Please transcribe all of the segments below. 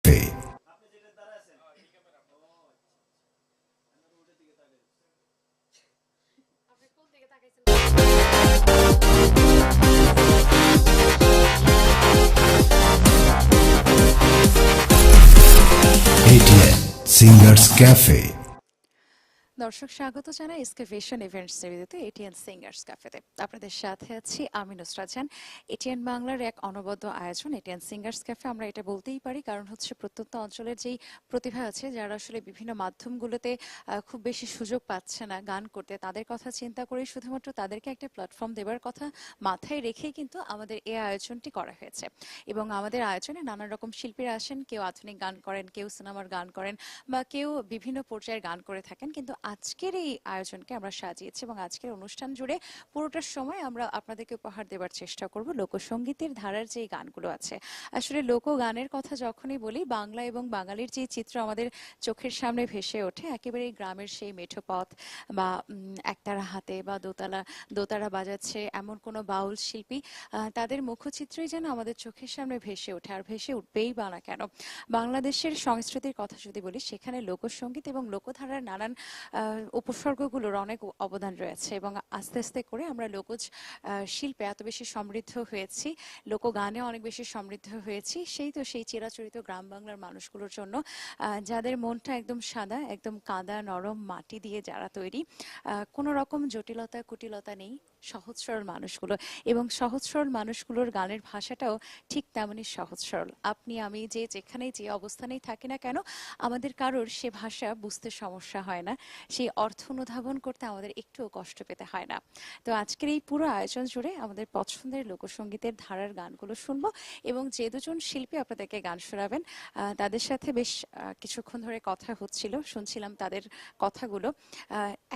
Cafe. ATN Singers Cafe. দর্শক স্বাগত জানাই এসকেভেশন ইভেন্ট সিরিজে এটিএন সিঙ্গার্স ক্যাফেতে। আপনাদের সাথে আছি আমি নুসরাত জাহান। এটিএন বাংলার এক অনবদ্য আয়োজন এটিএন সিঙ্গার্স ক্যাফে। আমরা এটা বলতেই পারি কারণ হচ্ছে প্রত্যন্ত অঞ্চলের যেই প্রতিভা আছে যারা আসলে বিভিন্ন মাধ্যমগুলোতে খুব বেশি সুযোগ পাচ্ছে না গান করতে, তাদের কথা চিন্তা করে শুধুমাত্র তাদেরকে একটা প্ল্যাটফর্ম দেবার কথা মাথায় রেখেই কিন্তু আমাদের এই আয়োজনটি করা হয়েছে। এবং আমাদের আয়োজনে নানা রকম শিল্পীরা আসেন, কেউ আধুনিক গান করেন, কেউ সিনেমার গান করেন বা কেউ বিভিন্ন পর্যায়ের গান করে থাকেন। কিন্তু আজকের এই আয়োজনকে আমরা সাজিয়েছি এবং আজকের অনুষ্ঠান জুড়ে পুরোটার সময় আমরা আপনাদেরকে উপহার দেবার চেষ্টা করব লোকসঙ্গীতের ধারার যে গানগুলো আছে। আসলে লোকগানের কথা যখনই বলি, বাংলা এবং বাঙালির যে চিত্র আমাদের চোখের সামনে ভেসে ওঠে, একেবারে গ্রামের সেই মেঠো পথ বা একতারা হাতে বা দোতারা বাজাচ্ছে এমন কোনো বাউল শিল্পী, তাদের মুখচিত্রই যেন আমাদের চোখের সামনে ভেসে ওঠে, আর ভেসে উঠবেই বা না কেন। বাংলাদেশের সংস্কৃতির কথা যদি বলি, সেখানে লোকসঙ্গীত এবং লোকধারার নানান উপসর্গগুলোর অনেক অবদান রয়েছে এবং আস্তে আস্তে করে আমরা লোকজ শিল্পে এত বেশি সমৃদ্ধ হয়েছি, লোকগানে অনেক বেশি সমৃদ্ধ হয়েছি। সেই চিরাচরিত গ্রাম বাংলার মানুষগুলোর জন্য, যাদের মনটা একদম সাদা, একদম কাদা নরম মাটি দিয়ে যারা তৈরি, কোনো রকম জটিলতা কুটিলতা নেই, সহজ সরল মানুষগুলো। এবং সহজ সরল মানুষগুলোর গানের ভাষাটাও ঠিক তেমনই সহজ সরল। আপনি আমি যেখানেই যে অবস্থানেই থাকি না কেন, আমাদের কারোর সে ভাষা বুঝতে সমস্যা হয় না, সেই অর্থ অনুধাবন করতে আমাদের একটুও কষ্ট পেতে হয় না। তো আজকের এই পুরো আয়োজন জুড়ে আমাদের পছন্দের লোকসঙ্গীতের ধারার গানগুলো শুনবো এবং যে দুজন শিল্পী আপনাদেরকে গান শোনাবেন তাদের সাথে বেশ কিছুক্ষণ ধরে কথা হচ্ছিল, শুনছিলাম তাদের কথাগুলো।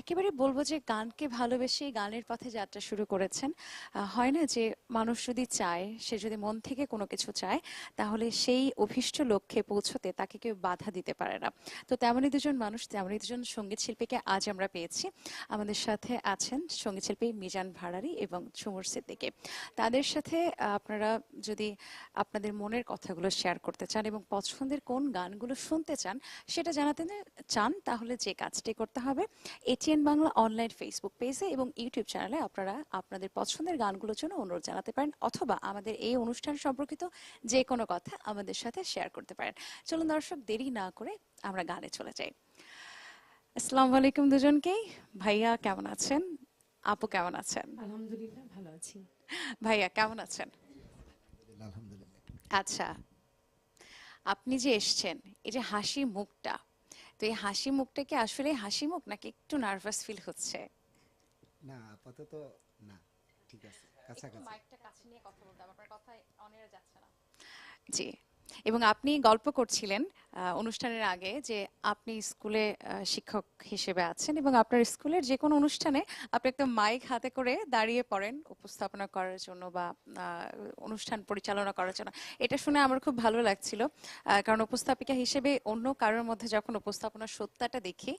একেবারে বলবো যে গানকে ভালোবেসে গানের পথে যাত্রা শুরু করেছেন। হয় না যে মানুষ যদি চায়, সে যদি মন থেকে কোনো কিছু চায়, তাহলে সেই অভীষ্ট লক্ষ্যে পৌঁছতে তাকে কেউ বাধা দিতে পারে না। তো তেমনই দুজন মানুষ, তেমনই দুজন সঙ্গীত শিল্পীকে আজ আমরা পেয়েছি। আমাদের সাথে আছেন সঙ্গীত শিল্পী মিজান ভাড়ারি এবং ঝুমুর সিদ্দিকী। তাদের সাথে আপনারা যদি আপনাদের মনের কথাগুলো শেয়ার করতে চান এবং পছন্দের কোন গানগুলো শুনতে চান সেটা জানাতে চান, তাহলে যে কাজটি করতে হবে, এটিএন বাংলা অনলাইন ফেসবুক পেজে এবং ইউটিউব চ্যানেলে আপনারা আপনাদের পছন্দের গানগুলোর জন্য অনুরোধ জানাতে পারেন, অথবা আমাদের এই অনুষ্ঠান সম্পর্কিত যে কোনো কথা আমাদের সাথে শেয়ার করতে পারেন। চলুন দর্শক, দেরি না করে আমরা গানে চলে যাই। আসসালামু আলাইকুম দুজনকেই। ভাইয়া কেমন আছেন? আপু কেমন আছেন? আলহামদুলিল্লাহ ভালো আছি। ভাইয়া কেমন আছেন? আলহামদুলিল্লাহ। আচ্ছা, আপনি যে এসছেন, এই যে হাসি মুখটা, তো এই হাসি মুখটা কি আসলে হাসি মুখ নাকি একটু নার্ভাস ফিল হচ্ছে? না, আপাতত না, ঠিক আছে, কাছাকাছি। মাইকটা কাছে নিয়ে কথা বলতে, আপনার কথা অনেরা যাচ্ছে না। জি, এবং আপনি গল্প করছিলেন অনুষ্ঠানের আগে যে আপনি স্কুলে শিক্ষক হিসেবে আছেন এবং আপনার স্কুলের যে কোনো অনুষ্ঠানে আপনি একটা মাইক হাতে করে দাঁড়িয়ে পড়েন উপস্থাপনা করার জন্য বা অনুষ্ঠান পরিচালনা করার জন্য। এটা শুনে আমার খুব ভালো লাগছিল, কারণ উপস্থাপিকা হিসেবে অন্য কারোর মধ্যে যখন উপস্থাপনার সত্যটা দেখি,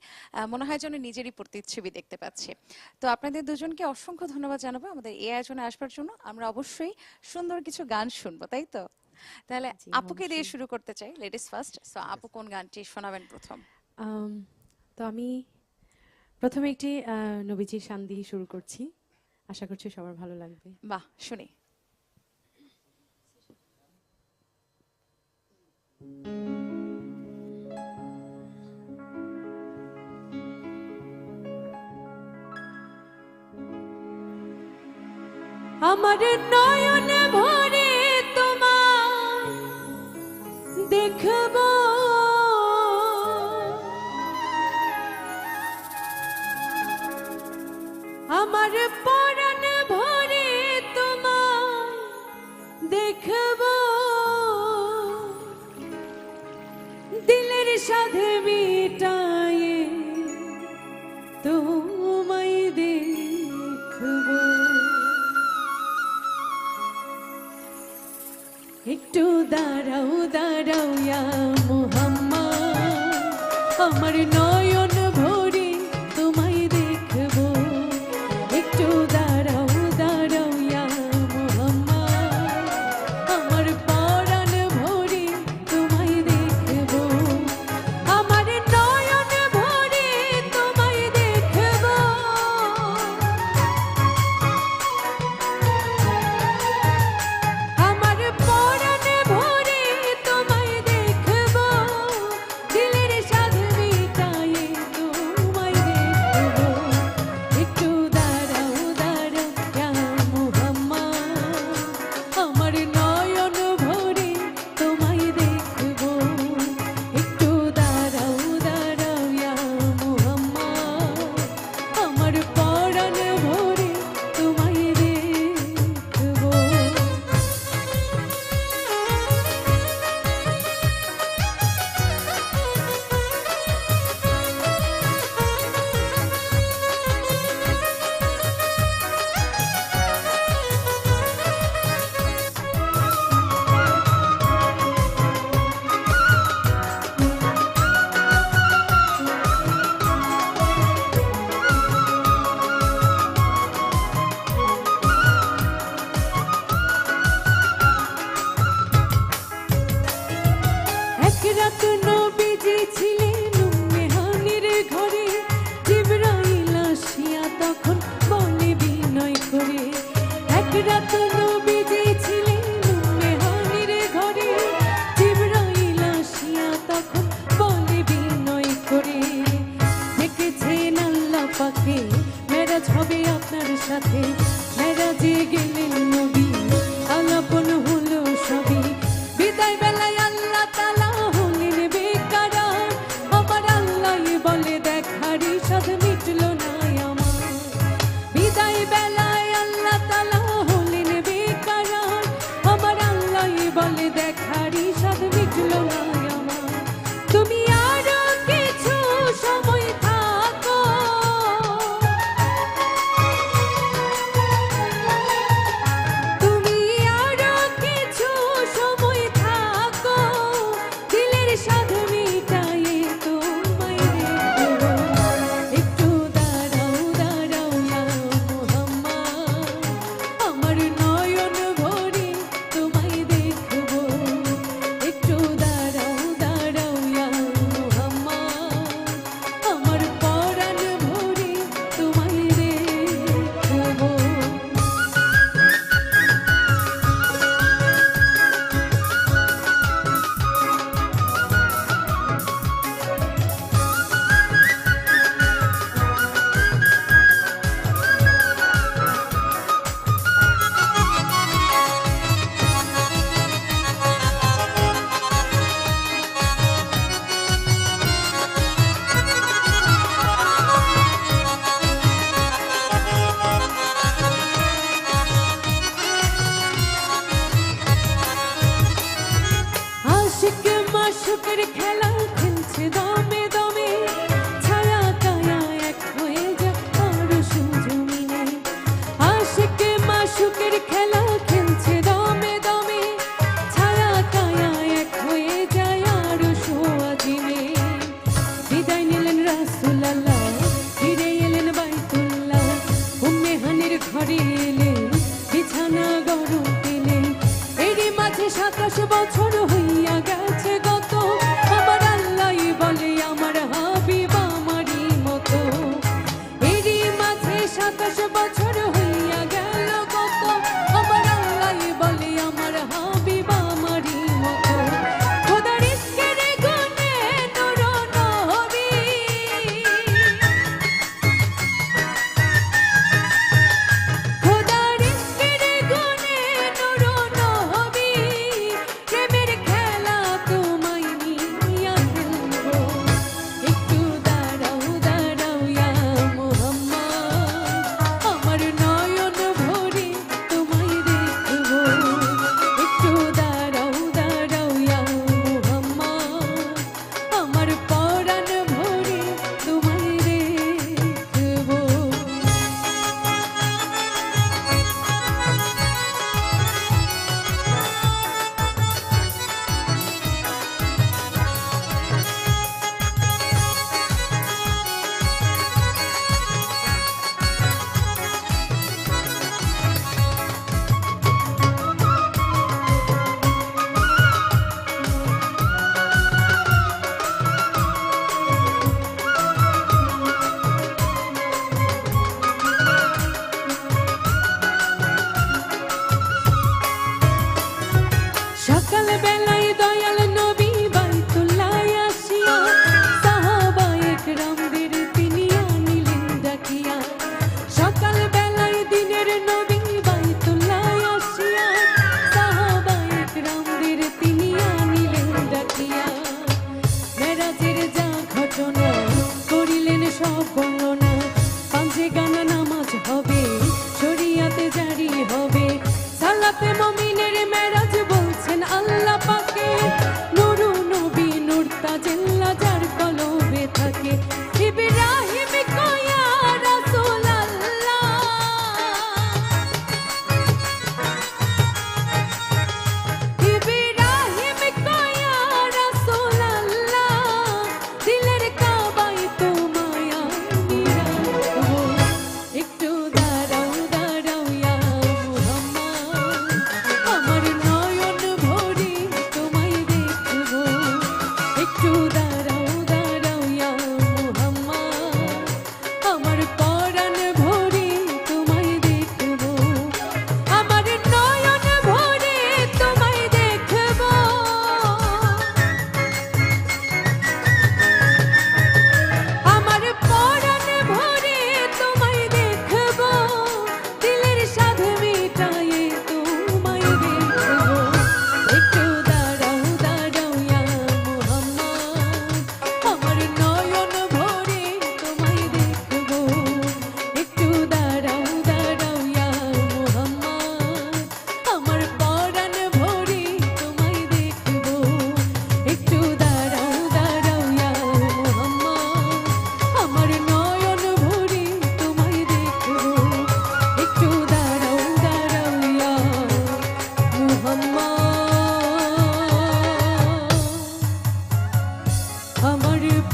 মনে হয় যেন নিজেরই প্রতিচ্ছবি দেখতে পাচ্ছি। তো আপনাদের দুজনকে অসংখ্য ধন্যবাদ জানাবো আমাদের এই আয়োজনে আসবার জন্য। আমরা অবশ্যই সুন্দর কিছু গান শুনবো, তাই তো? তাহলে জি, আপুকে দিয়ে অবশ্যই। শুরু করতে চাই, লেডিস ফার্স্ট। সো আপু কোন গানটি শোনাবেন প্রথম? তো আমি প্রথমে একটি নবীজির শান দিয়ে শুরু করছি, আশা করছি সবার ভালো লাগবে। বাহ, শুনি। আমার নয়ন ভরে তোমায় দেখব, আমার পরাণ ভরে তোমায় দেখব, দিলের সাধে মিটায়ে তোমায় দেখব। একটু দাঁড়াও দাঁড়াও ইয়া মুহাম্মদ, আমার নয়ন ভরে তোমায় দেখব। একটু দাঁড়াও দাঁড়াও ইয়া মুহাম্মদ, আমার পরাণ ভরে তোমায় দেখব। রাত নবীজি ছিলেন মেহানির ঘরে, জিবরাইল আসিয়া তখন বলে বিনয় করে। এক রাত নবীজি ছিলেন মেহানির ঘরে, জিবরাইল আসিয়া তখন বলে বিনয় করে। দেখেছেন আল্লাহ পাকে মেরাজ হবে আপনার সাথে, মেরাজে গেলেন নবী আলাপন হলো সবই। বিদায় বেলায় আল্লাহ তাআলা হলেন বেকারার, আমার আল্লাহ বলে দেখারই সাধ মিটল না আমার। বিদায় বেলায় আল্লাহ তাআলা হলেন বেকারার, আমার আল্লাহ বলে দেখারই সাধ মিটল না আমার। তুমি আরো কিছু সময় থাকো, তুমি আরো কিছু সময় থাকো, দিলের সাধ মিটায়ে তোমায় দেখবো। একটু দাঁড়াও দাঁড়াও ইয়া মুহাম্মদ, আমার নয়ন ভরে তোমায় দেখবো। একটু দাঁড়াও দাঁড়াও ইয়া মুহাম্মদ, আমার পরাণ ভরে তোমায় দেখবো। আশিক মাশুকের খেলা খেলছে দমে দমে, ছায়া কায়া এক হয়ে যায় আরশ জমিনে। আশিক মাশুকের খেলা খেলছে দমে দমে, ছায়া কায়া এক হয়ে যায় আরশ আজিমে। বিদায় নিলেন রাসূলুল্লাহ, ফিরে এলেন বাইতুল্লাহ, উম্মে হানির ঘরে এলেন, বিছানা গরম পেলেন। এরই মাঝে 27 বছর হইয়া গেছে গত, আমার আল্লাহ বলে আমার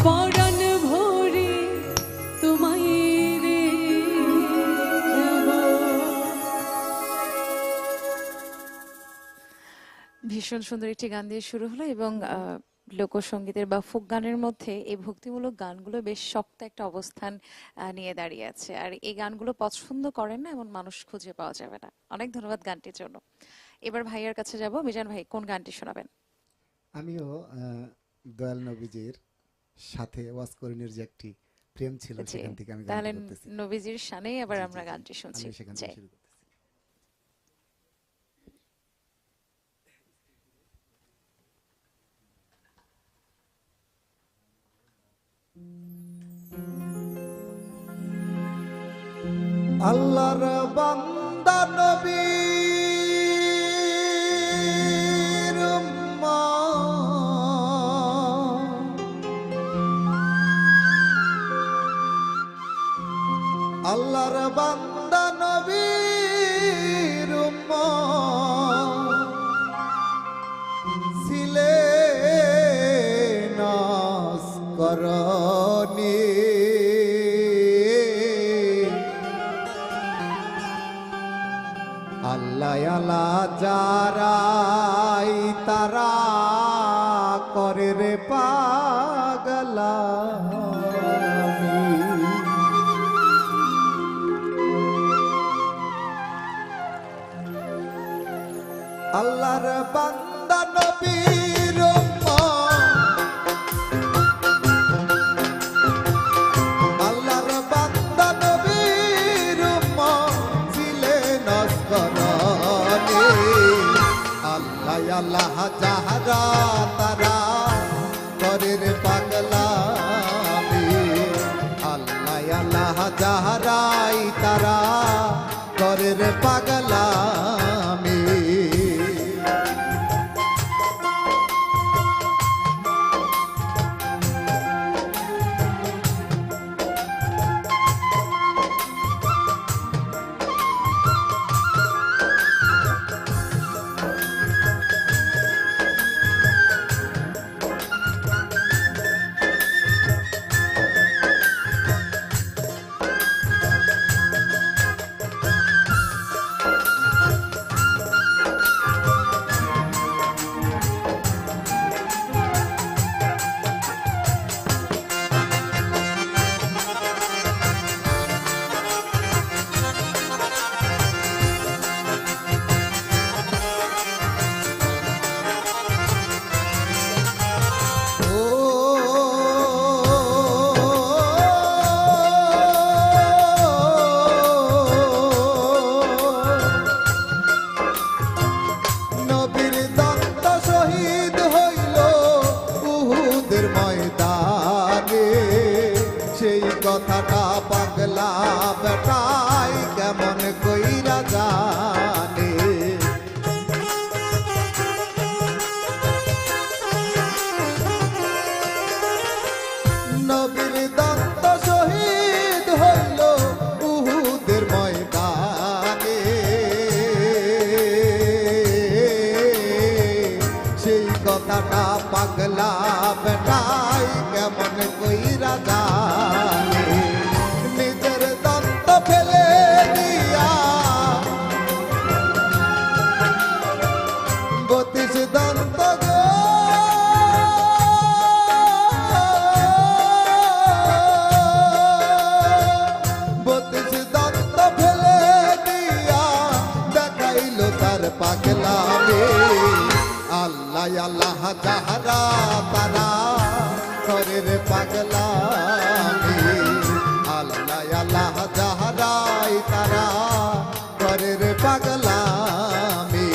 পরাণ ভরে তোমায় রেখেব। ভীষণ সুন্দর একটি গান দিয়ে শুরু হলো এবং লোকসঙ্গীতের বা ফোক গানের মধ্যে এই ভক্তিমূলক গানগুলো বেশ শক্ত একটা অবস্থান নিয়ে দাঁড়িয়ে আছে। আর এই গানগুলো পছন্দ করেন না এমন মানুষ খুঁজে পাওয়া যাবে না। অনেক ধন্যবাদ গানটির জন্য। এবার ভাইয়ার কাছে যাব। মিজান ভাই, কোন গানটি শোনাবেন? আমিও দয়াল নবীজির সাথে ওয়াসকরিনের যে একটি প্রেম ছিল জি, সেখান থেকে আমি তাহলে গানটি করতেছি। নবীজির শানেই আবার জি, আমরা জি, জি। গানটি শুনছি। আমি সেখান জি। থেকে শুরু করতেছি। আল্লাহর বান্দা নবীর উম্মত, আল্লাহর বান্দা নবীর উম্মত ছিলেন করণী। আল্লাহ আল্লাহ যারাই তারা করে রে পাগলা, আল্লাহর বান্দা নবীর উম্মত, আল্লাহর বান্দা নবীর উম্মত ছিলেন করণী। আল্লাহ আল্লাহ যাহারা তারা করে রে পাগলামি, আল্লাহ আল্লাহ যাহারাই তারা করে রে পাগলামি। নবীর দন্ত শহীদ হইল উহুদের ময়দানে, সেই কথাটা পাগলা বেটাই কেমন কইরা জানে। নবীর দন্ত শহীদ হইল উহুদের ময়দানে, সেই কথাটা পাগলা বেটাই কেমন কইরা জানে। নিজের দন্ত ফেলে দিয়া 32 দন্ত গো, দন্ত ফেলে দিয়া দেখাইল তার পাগলামি। আল্লাহ আল্লাহ যাহারা তারা করে রে পাগলামি, আল্লাহ আল্লাহ যাহারাই তারা করে রে পাগলামি।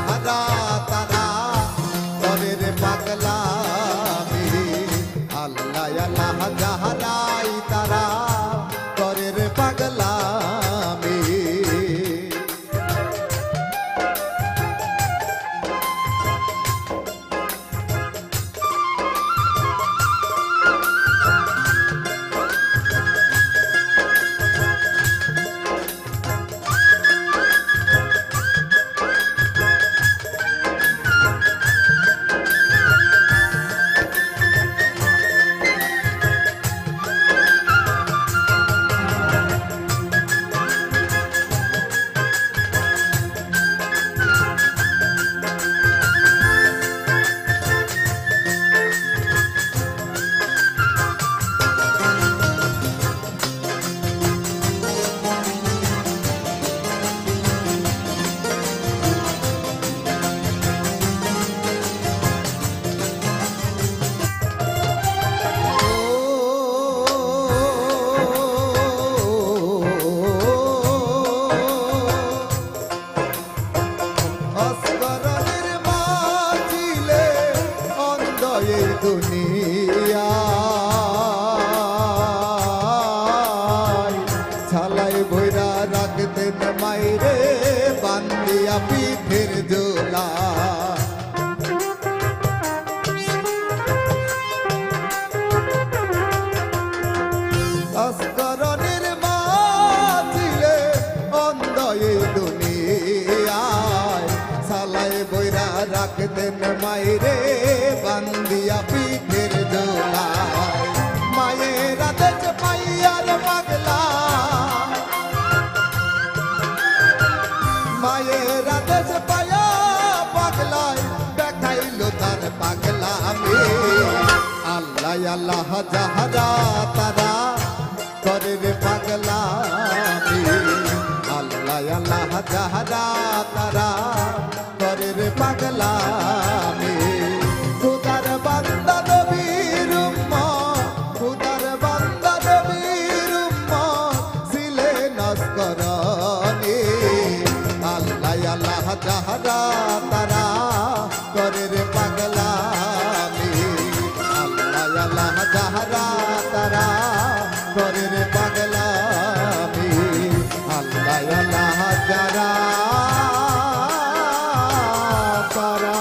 যাহারা তারা করে রে পাগলামি আল্লাহ আল্লাহ যাহারাই তারা করে রে পাগলামি অস্করণের মাঝিলে অন্ধ এই দুনিয়ায় ছালাই ভৈরা রাখতেন মাইরে বান্দিয়া পিঠের জোলা অস্করণের মাঝিলে অন্ধ এই দুনিয়ায় ছালাই বইরা রাখতেন মাইরে বান্দিয়া পিঠের দোলায় মায়ের আদেশ পাইয়ার পাগলা মায়ের আদেশ পাইয়া পাগলায় দেখাইল তার পাগলামি আল্লাহ আল্লাহ যাহারা তারা করে রে পাগলামি আল্লাহ আল্লাহ যাহারা তারা করে রে পাগলামি খুদার বান্দা নবীর উম্মত খুদার বান্দা নবীর উম্মত ছিলেন অস্করণী আল্লাহ আল্লাহ যাহারা তারা করে রে পাগলামি আল্লাহ আল্লাহ যাহারা তারা করে রে পাগলামি আল্লাহ আল্লাহ যারা তারা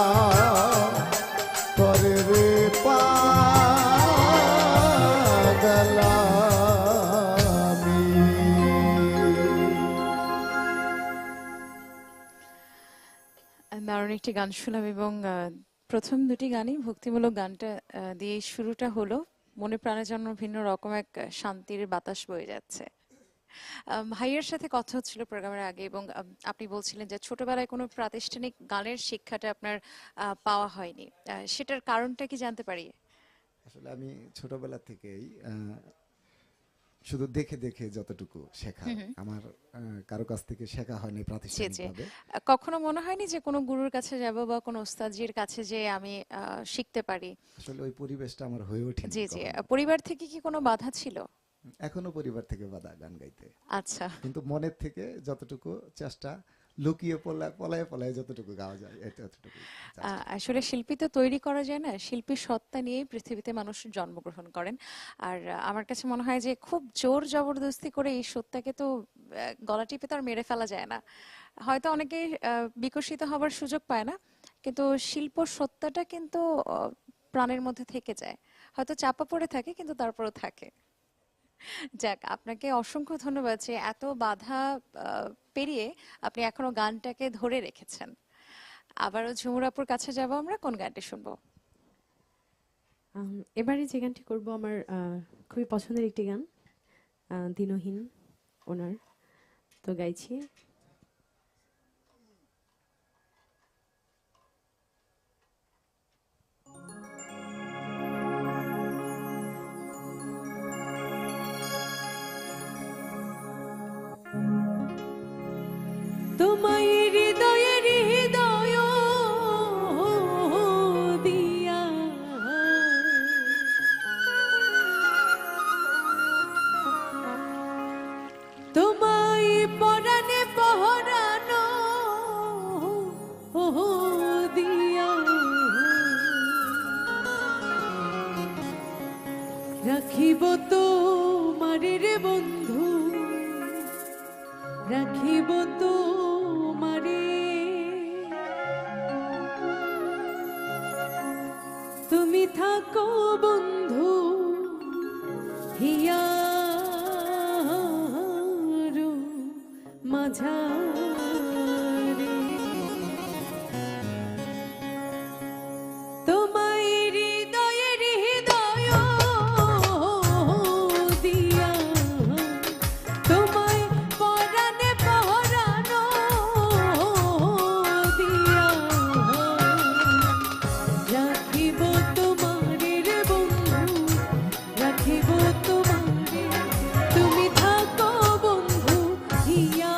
করে রে পাগলামি দারুণ একটি গান শুনলাম এবং প্রথম দুটি গানই ভক্তিমূলক গানটা দিয়ে শুরুটা হলো মনে প্রাণে যেন ভিন্ন রকম এক শান্তির বাতাস বয়ে যাচ্ছে। ভাইয়ের সাথে কথা হচ্ছিল প্রোগ্রামের আগে এবং আপনি বলছিলেন যে ছোটবেলায় কোনো প্রাতিষ্ঠানিক গানের শিক্ষাটা আপনার পাওয়া হয়নি, সেটার কারণটা কি জানতে পারি? আসলে আমি ছোটবেলা থেকেই শুধু দেখে দেখে যতটুকু শেখা আমার কারো কাছ থেকে শেখা হয়নি প্রাতিষ্ঠানিকভাবে। কখনো মনে হয়নি যে কোনো গুরুর কাছে যাব বা কোনো ওস্তাদজির কাছে যে আমি শিখতে পারি? আসলে ওই পরিবেশটা আমার হয়ে ওঠেনি। জি জি। পরিবার থেকে কি কোনো বাধা ছিল? এখনো পরিবার থেকে বাধা গান গাইতে, আচ্ছা। কিন্তু মনের থেকে যতটুকু চেষ্টা লুকিয়ে পলায় পলায় যতটুকু গাওয়া যায় এতটুকু। আসলে শিল্পী তো তৈরি করা যায় না, শিল্পী সত্তা নিয়েই পৃথিবীতে মানুষ জন্মগ্রহণ করেন। আর আমার কাছে মনে হয় যে খুব জোর জবরদস্তি করে এই সত্তাকে তো গলা টিপে তো আর মেরে ফেলা যায় না। হয়তো অনেকে বিকশিত হবার সুযোগ পায় না, কিন্তু শিল্প সত্তাটা কিন্তু প্রাণের মধ্যে থেকে যায়, হয়তো চাপা পড়ে থাকে কিন্তু তারপরও থাকে। যাক, আপনাকে অসংখ্য ধন্যবাদ যে এত বাধা পেরিয়ে আপনি এখনো গানটাকে ধরে রেখেছেন। আবারও ঝুমুর আপুর কাছে যাব আমরা, কোন গানটি শুনবো? এবারে যে গানটি করব আমার খুবই পছন্দের একটি গান, দিনহীন ওনার, তো গাইছি। তোমায় হৃদয়ের হৃদয় দিয়া তোমায় পরাণে দিয়া রাখিব তোমারে রে বন্ধু, রাখিব তোমারে। তুমি থাকো বন্ধু হিয়ারো মাঝারে, তোমায় হৃদয়ের হৃদয় দিয়া, তোমায় পরাণে পরানো দিয়া রাখিব তোমারে রে বন্ধু, রাখিব তোমারে। তুমি থাকো বন্ধু হিয়া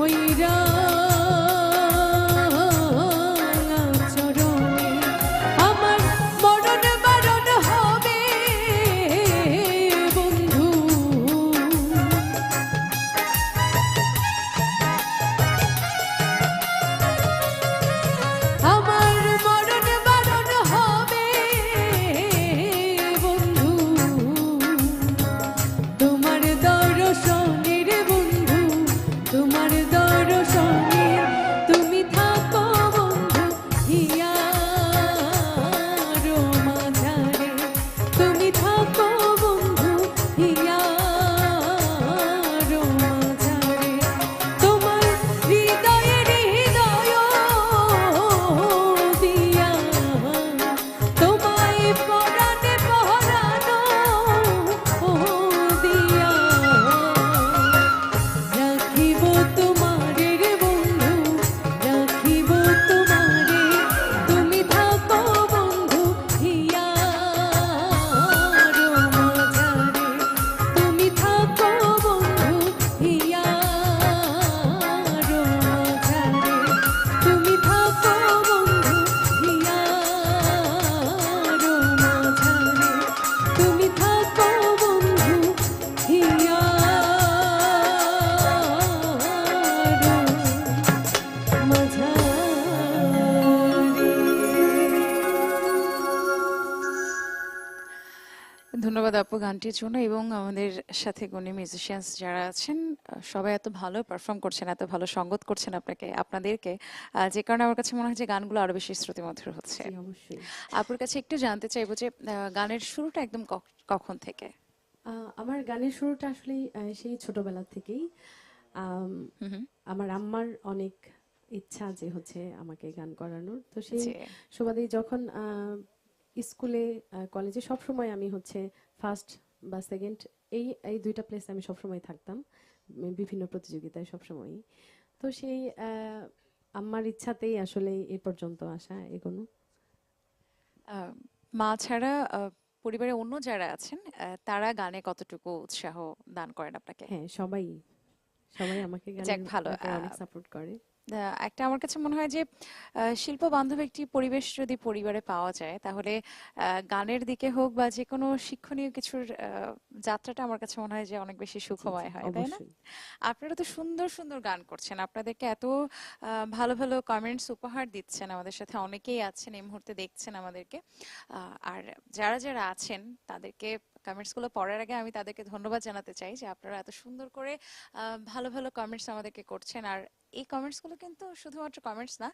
হইরা চরণে আমার মরণ বারণ হবে বন্ধু। আমার মরণ বারণ হবে বন্ধু, তোমার দর্শনের বন্ধু, তোমার দর্শনে তুমি থাকো বন্ধু হিয়ার মাঝারে, তুমি থাকো বন্ধু হিয়ার মাঝারে, তোমার হৃদয়ের হৃদয় দিয়া তোমায় পরাণে পরানো দিয়া রাখিব তোমারে রে বন্ধু, রাখিব তোমারে, তুমি থাকো বন্ধু হিয়ার মাঝারে, তুমি থাকো বন্ধু হিয়ার মাঝারে, তুমি থাকো বন্ধু হিয়ার মাঝারে, তুমি থাকো বন্ধু হিয়ার মাঝারে। ধন্যবাদ আপু গানটির জন্য, এবং আমাদের সাথে গুণী মিউজিশিয়ানস যারা আছেন সবাই এত ভালো পারফর্ম করছেন, এত ভালো সঙ্গত করছেন আপনাদেরকে, যে কারণে আমার কাছে মনে হয় যে গানগুলো আরো বেশি শ্রুতিমধুর হচ্ছে। জি, অবশ্যই। আপুর কাছে একটু জানতে চাইবো যে গানের শুরুটা একদম কখন থেকে? আমার গানের শুরুটা আসলে সেই ছোটবেলা থেকেই। আম, আমার আম্মার অনেক ইচ্ছা যে হচ্ছে আমাকে গান করানোর, তো সেই জি। সুবাদে যখন স্কুলে কলেজে সবসময় আমি হচ্ছে ফার্স্ট বা সেকেন্ড এই এই দুইটা প্লেসে আমি সবসময় থাকতাম, বিভিন্ন প্রতিযোগিতায় সবসময়ই। তো সেই আম্মার ইচ্ছাতেই আসলে এ পর্যন্ত আসা এগোনো। মা ছাড়া পরিবারে অন্য যারা আছেন তারা গানে কতটুকু উৎসাহ দান করেন আপনাকে? হ্যাঁ, সবাই সবাই আমাকে যাক, গানের ভালো। ব্যাপারে অনেক সাপোর্ট করে। একটা আমার কাছে মনে হয় যে শিল্প বান্ধব একটি পরিবেশ যদি পরিবারে পাওয়া যায়, তাহলে গানের দিকে হোক বা যে কোনো শিক্ষণীয় কিছুর যাত্রাটা আমার কাছে মনে হয় যে অনেক বেশি সুখময় হয়, তাই না? অবশ্যই। আপনারা তো সুন্দর সুন্দর গান করছেন, আপনাদেরকে এত ভালো ভালো কমেন্টস উপহার দিচ্ছেন, আমাদের সাথে অনেকেই আছেন এই মুহূর্তে দেখছেন আমাদেরকে। আর যারা যারা আছেন তাদেরকে কমেন্টস গুলো পড়ার আগে আমি তাদেরকে ধন্যবাদ জানাতে চাই যে আপনারা এত সুন্দর করে ভালো ভালো কমেন্টস আমাদেরকে করছেন। আর এই কমেন্টস গুলো কিন্তু শুধুমাত্র কমেন্টস না,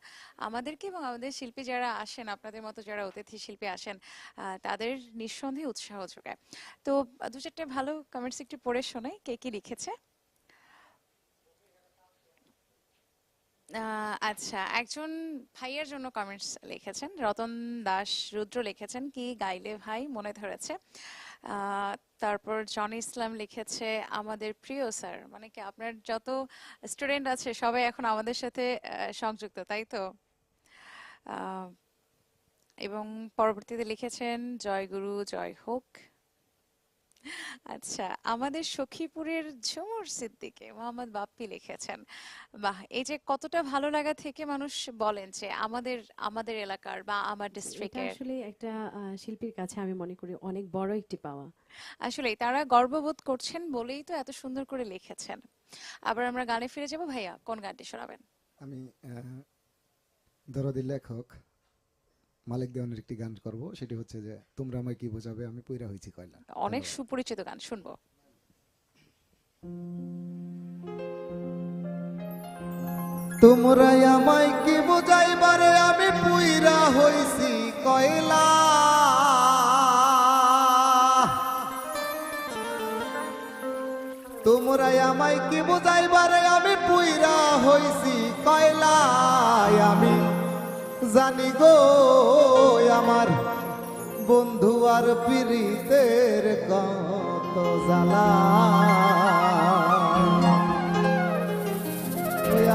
আমাদেরকে এবং আমাদের শিল্পী যারা আসেন, আপনাদের মতো যারা অতিথি শিল্পী আসেন, তাদের নিঃসন্দেহে উৎসাহ যোগায়। তো দু চারটে ভালো কমেন্টস একটু পড়ে শোনাই কে কি লিখেছে। আচ্ছা, একজন ভাইয়ের জন্য কমেন্টস লিখেছেন, রতন দাস রুদ্র লিখেছেন, কি গাইলে ভাই মনে ধরেছে। তারপর জনি ইসলাম লিখেছে, আমাদের প্রিয় স্যার, মানে কি আপনার যত স্টুডেন্ট আছে সবাই এখন আমাদের সাথে সংযুক্ত, তাই তো? এবং পরবর্তীতে লিখেছেন, জয় গুরু জয় হোক। আচ্ছা, আমাদের সখীপুরের ঝুমুর সিদ্দিকে মোহাম্মদ বাপ্পি লিখেছেন, বাহ, এই যে কতটা ভালো লাগা থেকে মানুষ বলেন যে আমাদের আমাদের এলাকার বা আমার এটা ডিস্ট্রিক্টের। আসলে একটা শিল্পীর কাছে আমি মনে করি অনেক বড় একটি পাওয়া। আসলে তারা গর্ববোধ করছেন বলেই তো এত সুন্দর করে লিখেছেন। আবার আমরা গানে ফিরে যাব। ভাইয়া কোন গানটি শোনাবেন? আমি দরদি লেখক মালিক দেওয়ানের একটি গান করব, সেটি হচ্ছে যে তোমরা আমায় কি বোঝাবে আমি পইরা হইছি কয়লা। অনেক সুপরিচিত গান, শুনবো। তোমরা আমায় কি বুঝাইবারে আমি পুইরা হইছি কয়লা। তোমরা আমায় কি বুঝাইবারে আমি পুইরা হইছি কয়লা। আমি জানি গো আমার বন্ধু আর পীড়িতের কত জ্বালা।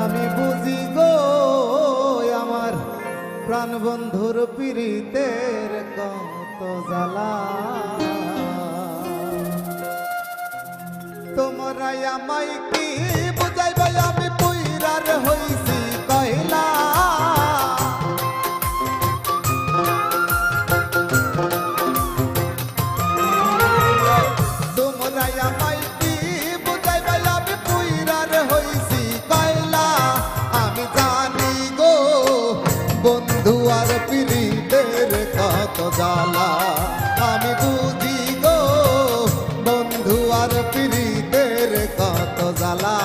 আমি বুঝি গো আমার প্রাণ বন্ধুর পীড়িতের কত জ্বালা। তোমরা আমায় কি বুঝাইবে আমি পুইরা জ্বালা আমি বুঝি গো বন্ধু আর প্রীতের কত জ্বালা।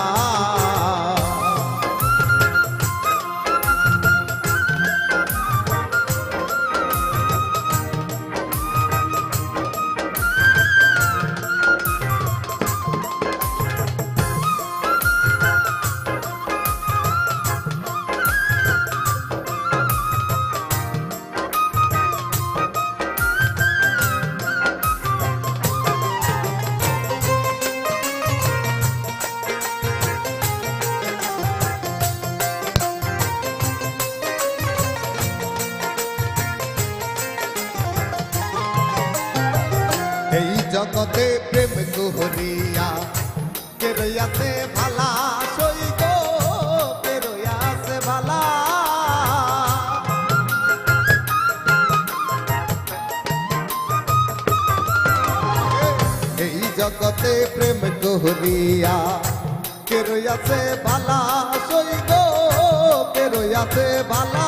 এই জগতে প্রেম কুহরিয়া কে রইয়াছে ভালা সই গো কে রইয়াছে ভালা। এই জগতে প্রেম কুহরিয়া কে রইয়াছে ভালা সই গো কে রইয়াছে ভালা।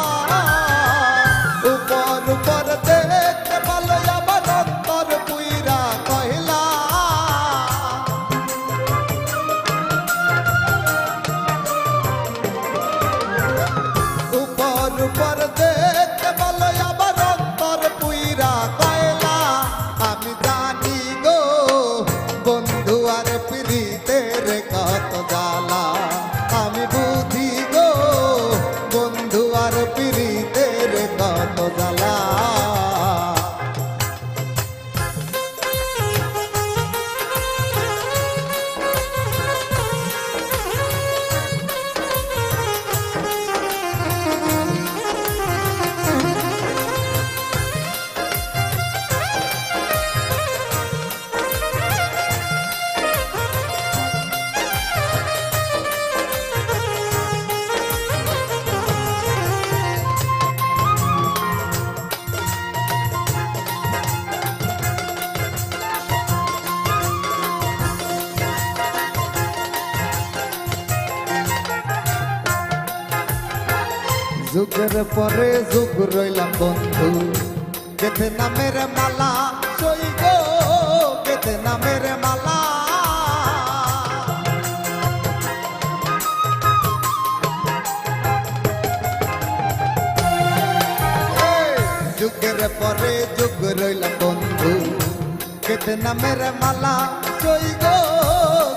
উপর উপর দেখতে ভালো আবার অন্তর পুইরা কহিলা। উপর উপর দেখতে ভালো আবার অন্তর পুইরা কহিলা। আমি জানি গো বন্ধু আর প্রীতের কত জ্বালা আমি বুঝি গো বন্ধু আর প্রীতের কত জ্বালা। যুগের পরে যুগ রইলাম বন্ধু কেতে নামের মালা সই গো কেতে নামের মালা। যুগের পরে যুগ রইলাম বন্ধু কেতে নামের মালা সই গো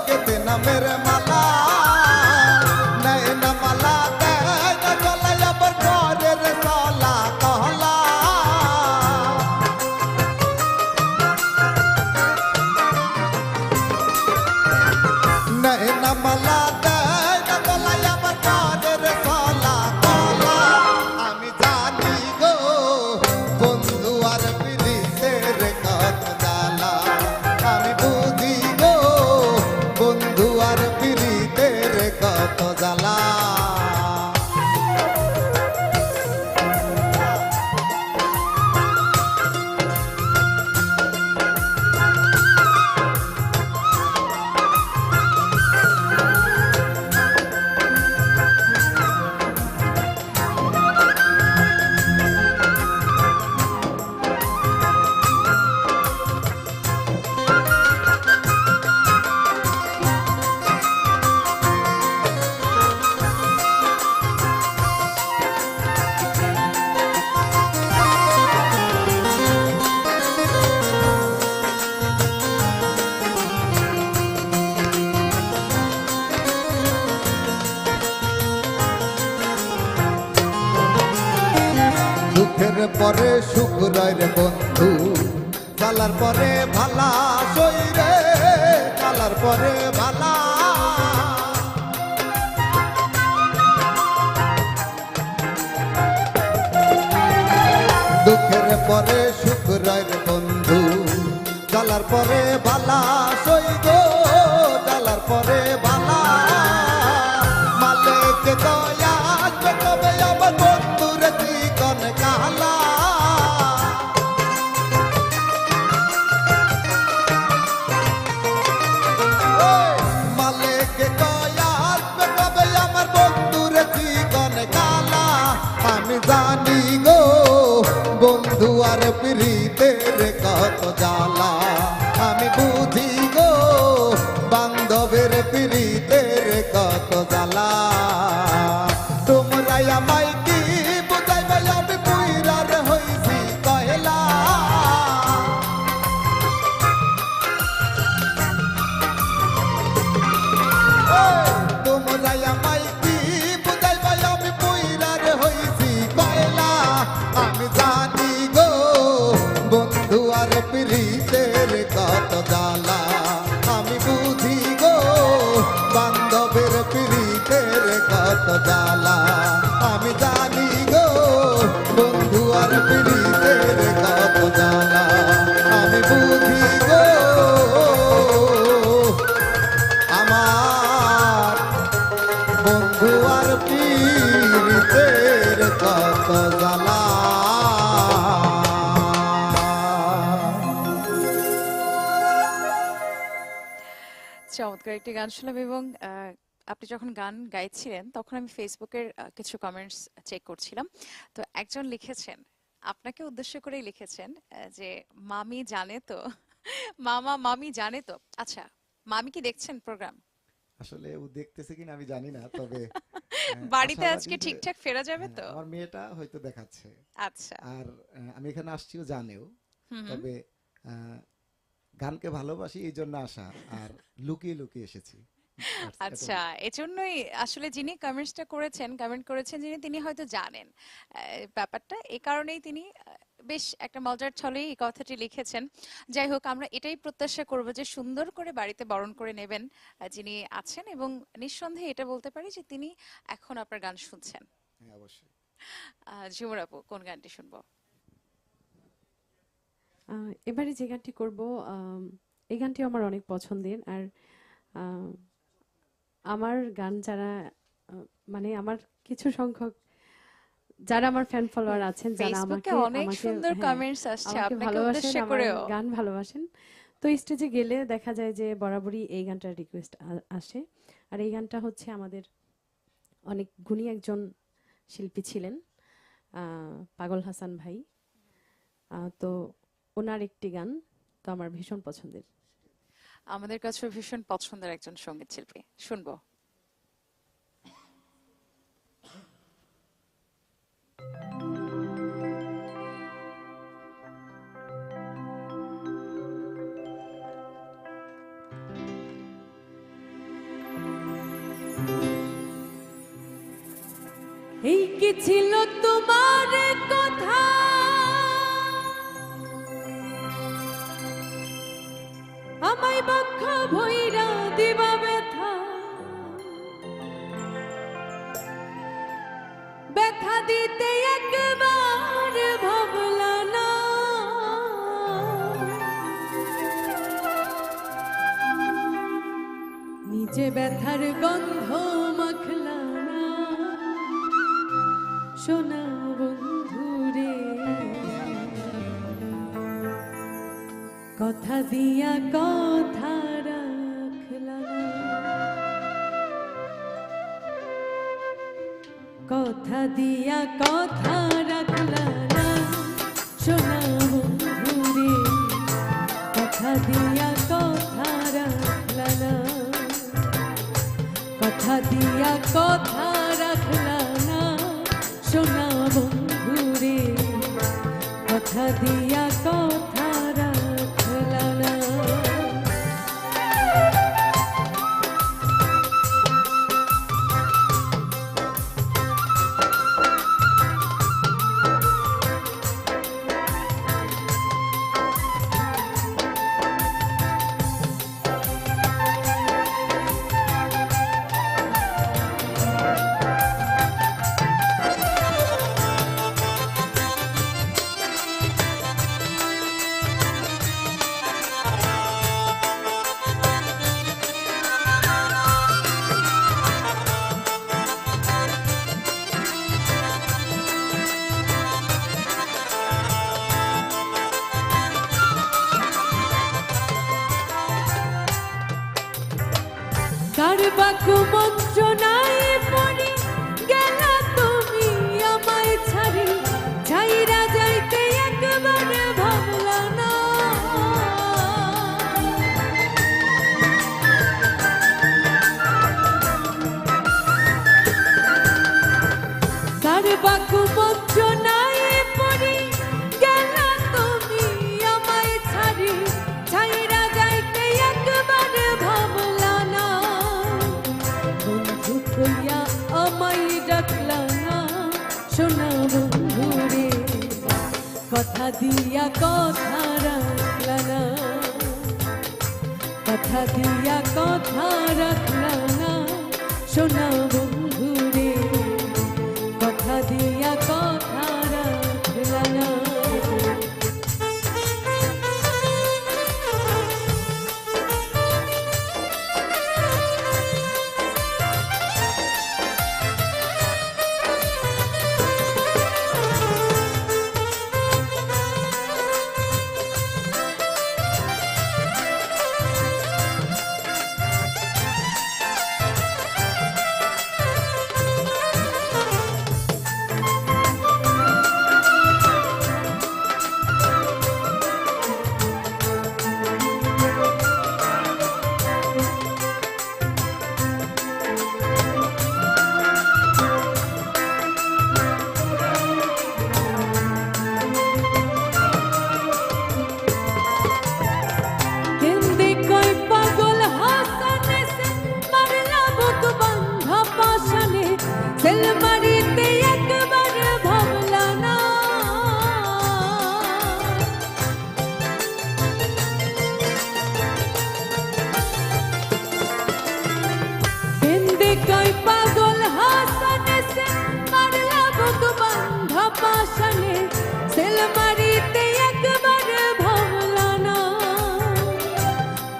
কেতে নামের মালা। নয়না মালা মালা আমি জানি গো বন্ধু আর প্রীতের কত জ্বালা আমি বুঝি গো বন্ধু আর প্রীতের কত জ্বালা। দুঃখের পরে সুখ রয় রে বন্ধু জ্বালার পরে ভালা সই রে জ্বালার পরে ভালা। দুঃখের পরে সুখ রয় রে বন্ধু জ্বালার পরে ভালা সই গো জ্বালার পরে ভালা। মালিক দয়া তবে আমার বন্ধুর জীবন কালা। মালিক দয়া তবে আমার বন্ধুর জীবন কালা। আমি জানি গো বন্ধু আর প্রীতের কত জ্বালা আমি বুঝি গো বান্ধবের প্রীতের কত জ্বালা তোমরা আমায় কি বুঝাইবে আমি পুইরার হইছি কয়লা তোমরা আমায় কি বুঝাইবে আমি পুইরার হইছি কয়লা আমি জানি গো বন্ধু আর প্রীতের কত জ্বালা আমি বুঝি গো বান্ধবের প্রীতের কত জ্বালা আমি জানি গো বন্ধু আর প্রীতের কত জ্বালা আমি বুঝি গো আমার বন্ধু আর প্রীতের কত জ্বালা চমৎকার একটি গান শুনলাম এবং আপনি যখন গান গাইছিলেন তখন আমি ফেসবুকের কিছু কমেন্টস চেক করছিলাম। তো একজন লিখেছেন, আপনাকে উদ্দেশ্য করেই লিখেছেন যে মামি জানে তো, মামা মামি জানে তো। আচ্ছা, মামি কি দেখছেন প্রোগ্রাম? আসলে ও দেখতেছে কিনা আমি জানি না, তবে বাড়িতে আশাবাদী আজকে যে- ঠিকঠাক ফেরা যাবে তো? আমার মেয়েটা হয়তো দেখাচ্ছে। আচ্ছা। আর আমি এখানে আসছিও জানেও, তবে গানকে ভালোবাসি এই জন্য আসা, আর লুকিয়ে লুকিয়ে এসেছি। আচ্ছা, এজন্যই আসলে যিনি কমেন্ট করেছেন যিনি, তিনি হয়তো জানেন ব্যাপারটা, এই কারণেই তিনি বেশ একটা মজার ছলেই এই কথাটি লিখেছেন। যাই হোক, আমরা এটাই প্রত্যাশা করব যে সুন্দর করে বাড়িতে বরণ করে নেবেন যিনি আছেন, এবং নিঃসন্দেহে এটা বলতে পারি যে তিনি এখন আপনার গান শুনছেন। হ্যাঁ, অবশ্যই। ঝুমুর আপু, কোন গানটি শুনবো? এবারে যে গানটি করব, এই গানটিও আমার অনেক পছন্দের। আর আমার গান যারা মানে আমার কিছু সংখ্যক যারা আমার ফ্যান ফলোয়ার আছেন, যারা ফেসবুকে আমাকে অনেক সুন্দর কমেন্টস আসছে আমাকে আপনাকে ভালোবাসেন, উদ্দেশ্য আমার করেও। গান ভালোবাসেন, তো স্টেজে গেলে দেখা যায় যে বরাবরই এই গানটার রিকোয়েস্ট আসে। আর এই গানটা হচ্ছে আমাদের অনেক গুণী একজন শিল্পী ছিলেন, পাগল হাসান ভাই। তো ওনার একটি গান তো আমার ভীষণ পছন্দের। আমাদের কাছে ভীষণ পছন্দের একজন সঙ্গীত শিল্পী, শুনবো। এই কি ছিল তোমার কথা, আমায় বক্ষ ভৈরা দিবা ব্যথা, ব্যথা দিতে একবার ভাবলা না, নিজে ব্যথার গন্ধ মাখলা না, সোনা বন্ধুরে কথা দিয়া কথা রাখলা না, কথা দিয়া কথা রাখলা না, সোনা বন্ধুরে কথা দিয়া কথা রাখলা না, কথা দিয়া কথা রাখলা না, সোনা বন্ধুরে কথা দিয়া কথা রাখলা না। বাকু বঞ্চনায় পড়ি গেলা তুমি আমায় ছাড়ি, ছাইরা যাইতে একবার ভাবলা না, বন্ধু কইয়া আমায় ডাকলা না, সোনা বন্ধু রে কথা দিয়া কথা রাখলা না, কথা দিয়া কথা রাখলা না, সোনা বন্ধু রে কথা দিয়া কথা রাখলা না। সেলমারিতে একবার ভাবলা না, হিন্দি কই পাগল হাসানে সে মারলা বুক বান্ধা পাশানে, সেলমারিতে একবার ভাবলা না,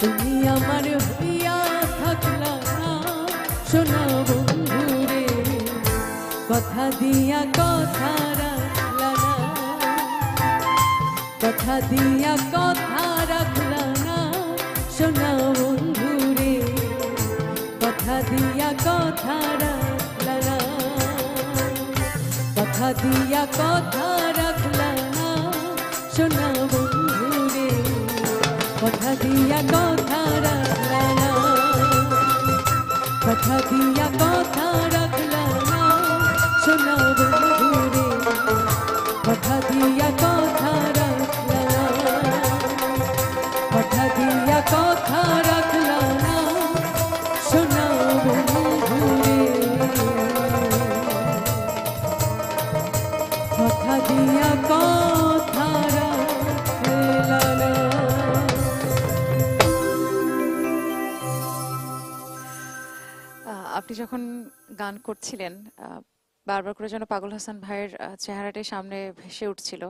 তুমি আমার হইয়া থাকলা না, সোনা বন্ধু রে কথা দিয়া কথা রাখলা না, কথা দিয়া কথা রাখলা না, সোনা বন্ধু রে কথা দিয়া কথা রাখলা না, কথা দিয়া কথা রাখলা না, সোনা বন্ধু রে কথা দিয়া কথা রাখলা না, কথা দিয়া কথা রাখলা না, সোনা বন্ধু রে কথা দিয়া কথা রাখলা না, কথা দিয়া কথা রাখলা না, সোনা বন্ধু রে কথা দিয়া কথা রাখলা না। আপনি যখন গান করছিলেন বারবার করে যেন পাগল হাসান ভাইয়ের চেহারাটি সামনে ভেসে উঠছিল।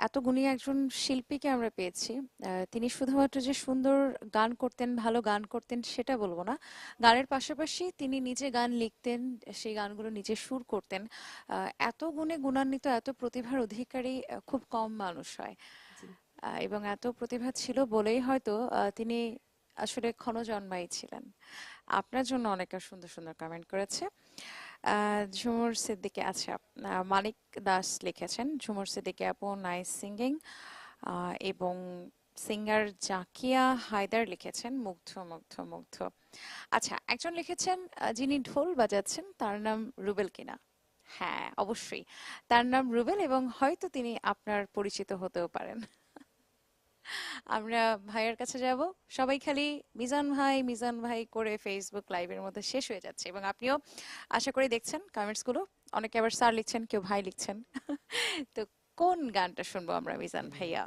এত গুণী একজন শিল্পীকে আমরা পেয়েছি। তিনি শুধুমাত্র যে সুন্দর গান করতেন, ভালো গান করতেন সেটা বলবো না, গানের পাশাপাশি তিনি নিজে গান লিখতেন, সেই গানগুলো নিজে সুর করতেন। এত গুণে গুণান্বিত, এত প্রতিভার অধিকারী খুব কম মানুষ হয়, এবং এত প্রতিভা ছিল বলেই হয়তো তিনি আসলে ক্ষণজন্মাই ছিলেন। আপনার জন্য অনেকে সুন্দর সুন্দর কমেন্ট করেছে। ঝুমুর সিদ্দিকী, আচ্ছা, মানিক দাস লিখেছেন, ঝুমুর সিদ্দিকী আপু নাইস সিঙ্গিং, এবং সিঙ্গার জাকিয়া হায়দার লিখেছেন মুগ্ধ মুগ্ধ মুগ্ধ। আচ্ছা, একজন লিখেছেন যিনি ঢোল বাজাচ্ছেন তার নাম রুবেল কিনা। হ্যাঁ, অবশ্যই তার নাম রুবেল, এবং হয়তো তিনি আপনার পরিচিত হতেও পারেন। আমরা ভাইয়ের কাছে যাব, সবাই খালি মিজান ভাই করে ফেসবুক লাইভের মধ্যে শেষ হয়ে যাচ্ছে, এবং আপনিও আশা করি দেখছেন কমেন্টস গুলো, অনেকে আবার স্যার লিখছেন, কেউ ভাই লিখছেন। তো কোন গানটা শুনবো আমরা মিজান ভাইয়া?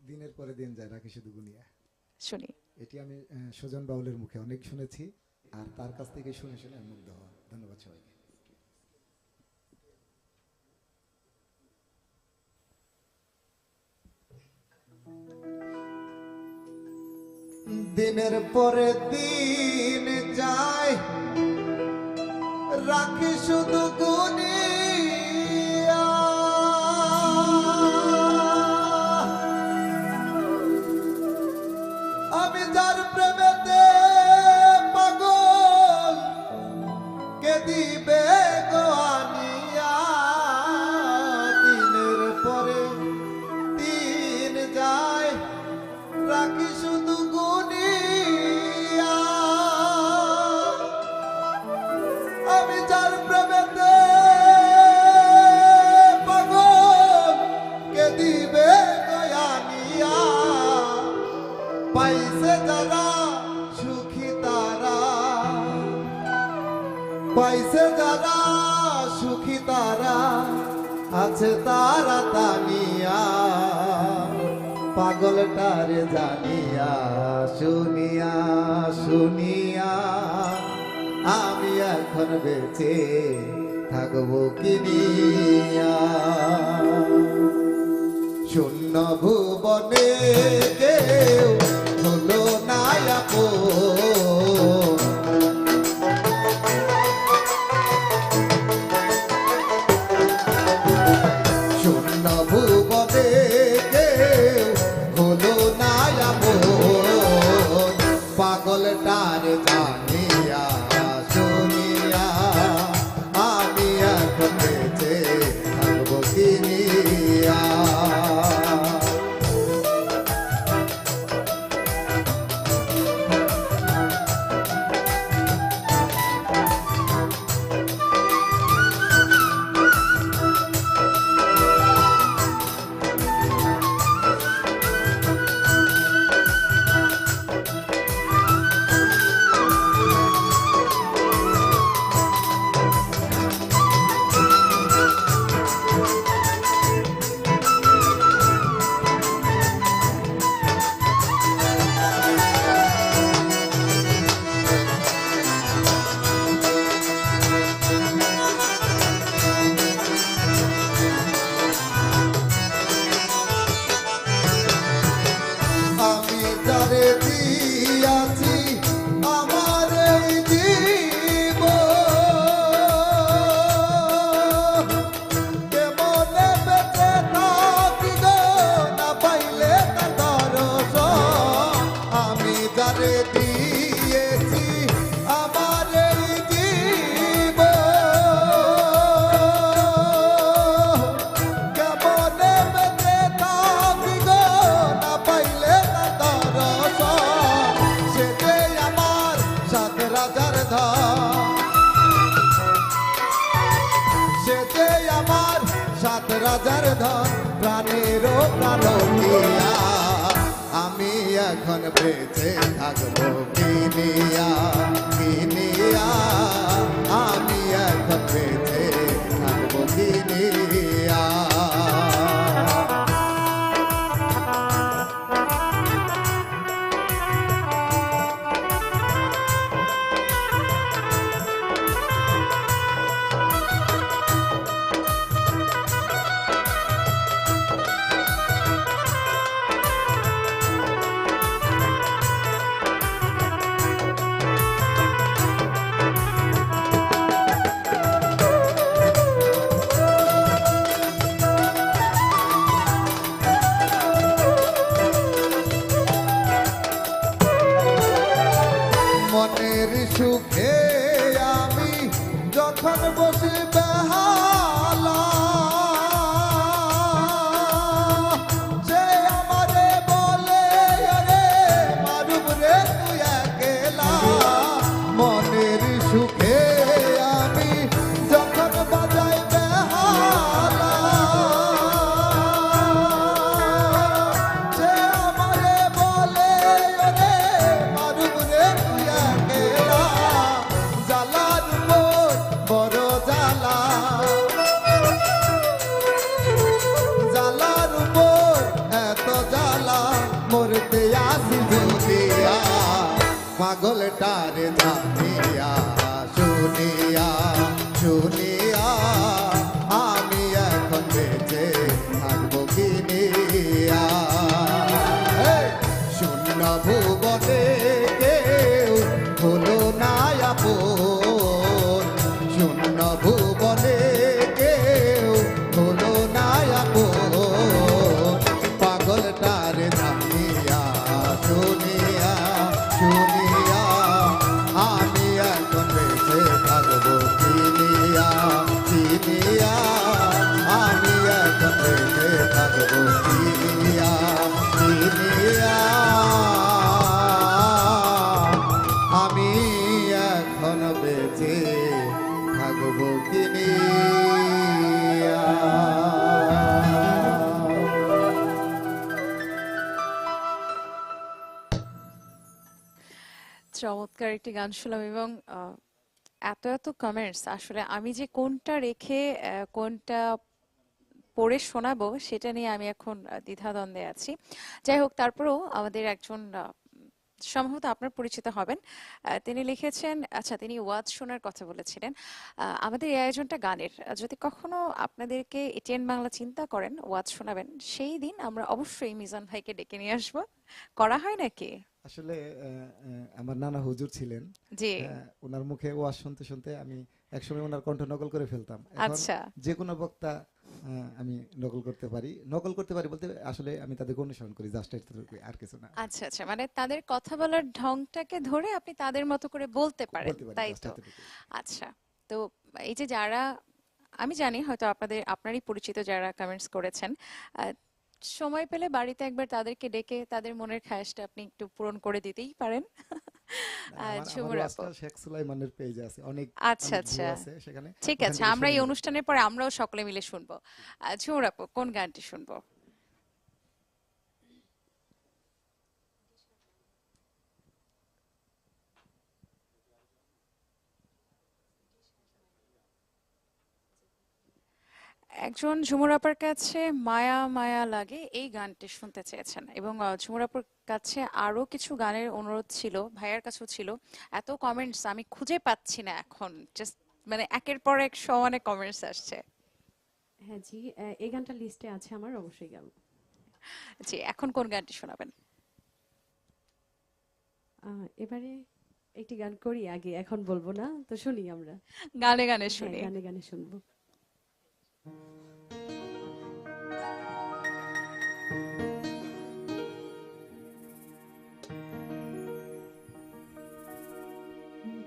দিনের পরে দিন যায় রাখি শুধু গুনিয়া, শুনি। এটি আমি সুজন বাউলের মুখে অনেক শুনেছি, আর তার কাছ থেকে শুনে শুনে আমি মুগ্ধ হওয়া। ধন্যবাদ সবাইকে। দিনের পরে দিন যায় রাখি শুধু গুনিয়া, আমি যার প্রেমেতে পাগল কে দিবে গো আনিয়া। দিনের পরে দিন যায় রাখি শুধু গুনিয়া, আমি যার প্রেমেতে যারা সুখী তারা আছে তারা তানিয়া পাগলটারে জানিয়া শুনিয়া শুনিয়া আমি এখন বেঁচে থাকবো কিনিয়া শূন্য ভুবনে কেউ হলো না আপন শূন্য ভুবনে কেউ হলো না আপন পাগলটার জানিয়া শুনিয়া আমি এখন বেঁচে থাকবো কিনিয়া আমি যারে দিয়াছি আমার এই জীবন কেমনে বেঁচে থাকি গো না পাইলে তার দর্শন আমি যারে দিয়েছি আমার এই জীবন কেমনে বেঁচে থাকি গো না পাইলে তার দর্শন সে যে আমার সাত রাজার ধন সে যে আমার সাত রাজার ধন প্রাণেরও প্রাণ দিয়া আমি এখন বেঁচে থাকবো কিনিয়া কিনিয়া আমি এখন বেঁচে থাকবো কিনিয়া মনের সুখে আমি যখন বসি বেহালা সে আমারে বলে রে মারুম রে তুই একলা মনের সুখে আমি যখন বাজাই বেহালা সে আমারে বলে রে মারুম রে তুই একলা জালার মোর বড় জালা জালার মোর এত জালা মরতে আসি দুনিয়া পাগলটারে জানিয়া শুনিয়া শুনিয়া আমি এখন বেঁচে থাকবো কিনিয়া শূন্য ভুবনে কেউ হলো না আপন শূন্য ভুবনে কেউ হলো না আপন পাগলটার জানিয়া শুনিয়া শুনিয়া আমি এখন বেঁচে থাকবো কিনিয়া কিনিয়া আমি এখন বেঁচে থাকবো কিনিয়া কিনিয়া আমি এখন বেঁচে থাকবো কিনিয়া চমৎকার একটি গান শুনলাম এবং এত এত কমেন্টস, আসলে আমি যে কোনটা রেখে কোনটা পড়ে শোনাবো সেটা নিয়ে আমি এখন দ্বিধাদ্বন্দ্বে আছি। যাই হোক, তারপরেও আমাদের একজন সম্ভবত আপনার পরিচিত হবেন, তিনি লিখেছেন, আচ্ছা তিনি ওয়াজ শোনার কথা বলেছিলেন। আমাদের এই আয়োজনটা গানের, যদি কখনো আপনাদেরকে এটিএন বাংলা চিন্তা করেন ওয়াজ শোনাবেন, সেই দিন আমরা অবশ্যই মিজান ভাইকে ডেকে নিয়ে আসবো। করা হয় নাকি? আসলে আমার নানা হুজুর ছিলেন, জি। ওনার মুখে ওয়াজ শুনতে শুনতে আমি একসময় ওনার কণ্ঠ নকল করে ফেলতাম। এখন আচ্ছা যে কোনো বক্তা আমি নকল করতে পারি বলতে আসলে আমি তাদেরকে অনুসরণ করি, জাস্ট আর কিছু না। আচ্ছা আচ্ছা, মানে তাদের কথা বলার ঢংটাকে ধরে আপনি তাদের মতো করে বলতে পারেন, বলতে পারি তাই just তো? এতটুকু। আচ্ছা, তো এই যে যারা, আমি জানি হয়তো আপনারই পরিচিত যারা কমেন্টস করেছেন, আহ, সময় পেলে বাড়িতে একবার তাদেরকে ডেকে তাদের মনের খায়েশটা আপনি একটু পূরণ করে দিতেই পারেন। আমার ঝুমুর আপু, ওয়াজটা শেখ সুলাইমানের পেজে আছে, অনেক আচ্ছা অনেক ভিউ আচ্ছা, আছে সেখানে, ঠিক ওখান আছে, থেকে আমরা শুনে এই নেবেন। অনুষ্ঠানের পরে আমরাও সকলে মিলে শুনবো। ঝুমুর আপু, কোন গানটি শুনবো? একজন ঝুমুর আপার কাছে মায়া মায়া লাগে এই গানটি শুনতে চেয়েছেন, এবং ঝুমুর আপার কাছে আরো কিছু গানের অনুরোধ ছিল, ভাইয়ার কাছেও ছিল। এত কমেন্টস আমি খুঁজে পাচ্ছি না এখন, জাস্ট মানে একের পর এক সমানে কমেন্টস আসছে। হ্যাঁ জি, এই গানটা লিস্টে আছে আমার, অবশ্যই গাবো। জি, এখন কোন গানটি শোনাবেন? এবারে একটি গান করি আগে, এখন বলবো না, তো শুনি আমরা। গানে গানে হ্যাঁ, শুনি। গানে গানে শুনবো।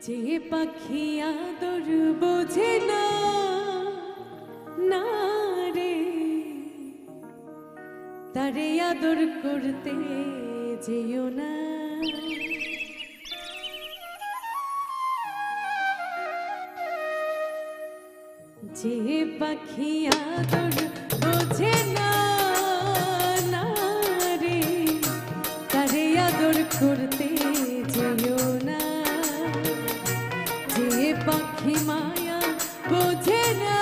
যে পাখি আদর বোঝে না, না রে, তারে আদর করতে যেও না। যে পাখি আদর বোঝে না, না রে, তারে আদর করতে যেও না। যে পাখি মায়া বোঝে না,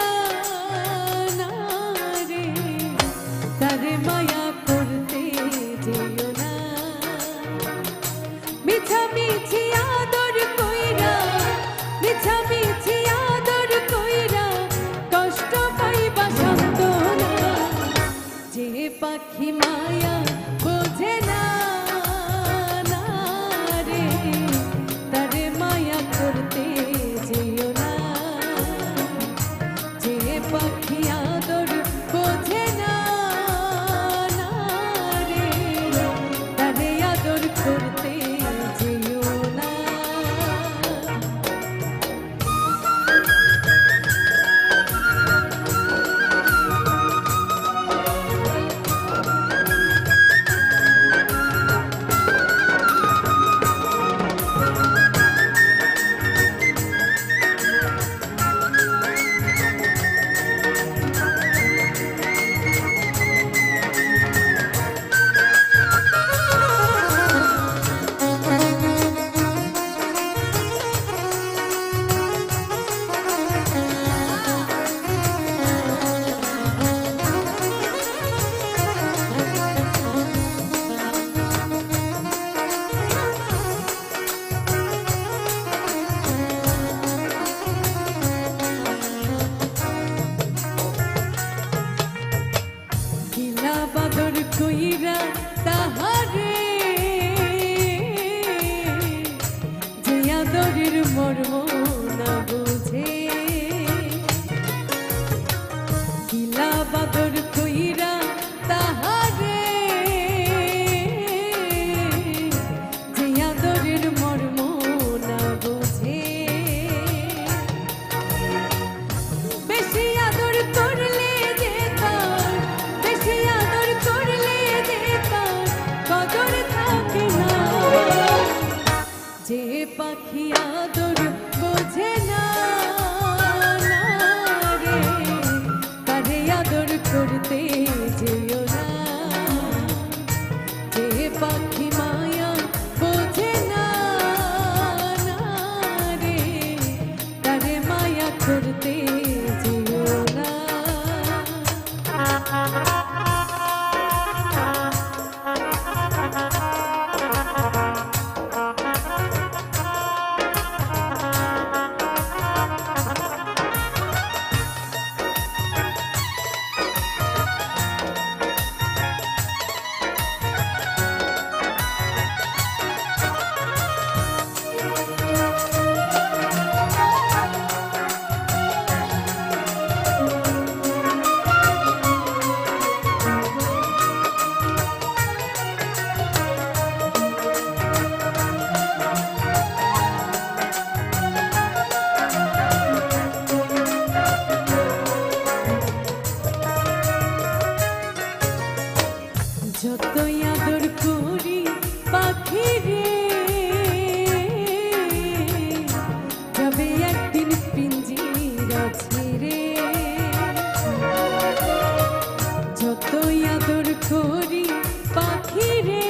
না রে, তারে মায়া করতে যেও না। মিছামিছি আদর কইরা, মিছামিছি আদর কইরা কষ্ট পাইবা সান্ত্বনা। যে পাখি মায়া বোঝে না, না রে, তারে মায়া করতে যেও না। যে আছে রে, যতই আদর করি পাখি রে,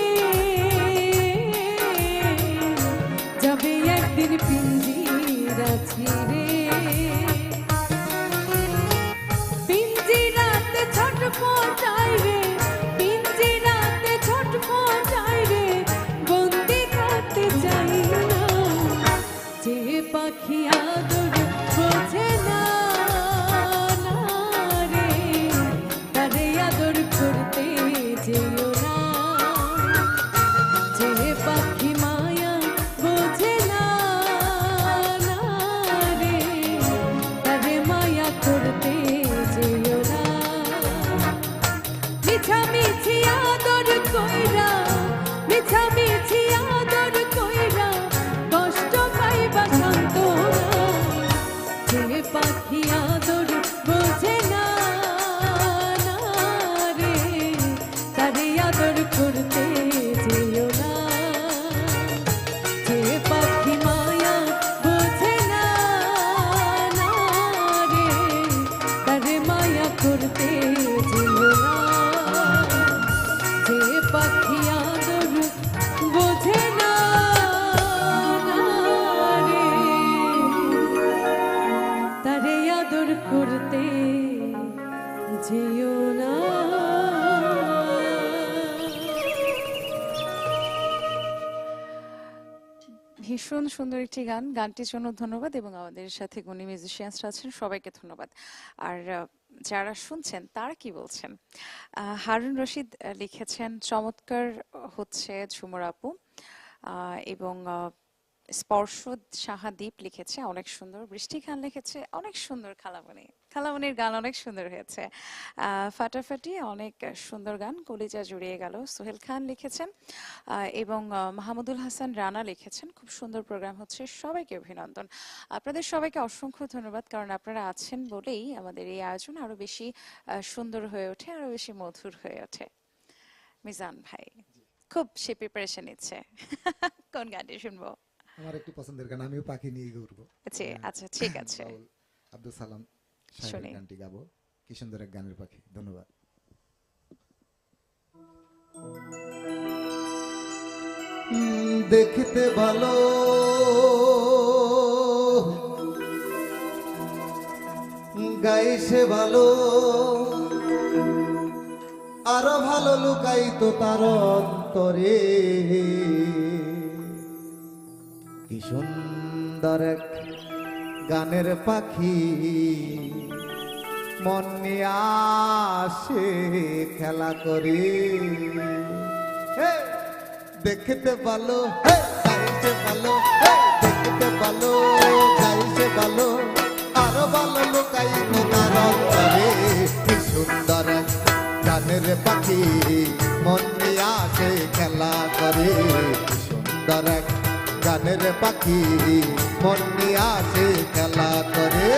যাবে একদিন পিঞ্জিরা ছিঁড়ে। পিঞ্জিরাতে ছটফটাই রে, পিঞ্জিরাতে ছটফটাই রে, বন্দি করতে চাই না। যে পাখি আদর বোঝে না, না রে, তারে আদর করতে যেও না। যে পাখি মায়া বোঝে না, না রে, তারে মায়া করতে যেও না। মিছামিছি আদর কইরা, মিছামিছি আদর কইরা, কষ্ট পাইবা সান্ত্বনা। যে পাখি আদর বোঝে না, না রে, তারে আদর করতে যেও না। যে পাখি মায়া বোঝে না, না রে, তারে মায়া করতে যেও না। যে পাখি আদর বোঝে না, না রে, তারে আদর করতে যেও না। ভীষণ সুন্দর একটি গান, গানটির জন্য ধন্যবাদ এবং আমাদের সাথে গুণী মিউজিশিয়ানসরা আছেন সবাইকে ধন্যবাদ। আর যারা শুনছেন তারা কি বলছেন? হারুন রশিদ লিখেছেন চমৎকার হচ্ছে ঝুমুর আপু, এবং স্পর্শ সাহাদীপ লিখেছে অনেক সুন্দর, বৃষ্টি খান লিখেছে অনেক সুন্দর, খালামণি, খালামণির গান অনেক সুন্দর হয়েছে, ফাটাফাটি অনেক সুন্দর গান, কলিজা জুড়িয়ে গেল সোহেল খান লিখেছেন, এবং মাহমুদুল হাসান রানা লিখেছেন খুব সুন্দর প্রোগ্রাম হচ্ছে, সবাইকে অভিনন্দন। আপনাদের সবাইকে অসংখ্য ধন্যবাদ, কারণ আপনারা আছেন বলেই আমাদের এই আয়োজন আরো বেশি সুন্দর হয়ে ওঠে, আরো বেশি মধুর হয়ে ওঠে। মিজান ভাই খুব সে প্রিপারেশন নিচ্ছে কোন গানটি শুনবো? আমার একটি পছন্দের গান, আমিও পাখি নিয়ে ঘুরবো। আচ্ছা ঠিক আছে, বাউল আব্দুল সালাম শুনি। সাহেবের গানটি গাবো। কি সুন্দর এক গানের পাখি। ধন্যবাদ। দেখতে ভালো গাইছে ভালো, আরো ভালো লুকাইতো তার অন্তরে। কি সুন্দর এক গানের পাখি, মন নিয়ে আসে খেলা করে। দেখতে ভালো গাইছে ভালো, দেখতে ভালো গাইছে ভালো, আরো ভালো লুকাইতো তার অন্তরে। কি সুন্দর এক গানের পাখি, মন নিয়ে আসে খেলা করে। কি সুন্দর এক গানের পাখি, মন নিয়ে আসে খেলা করে।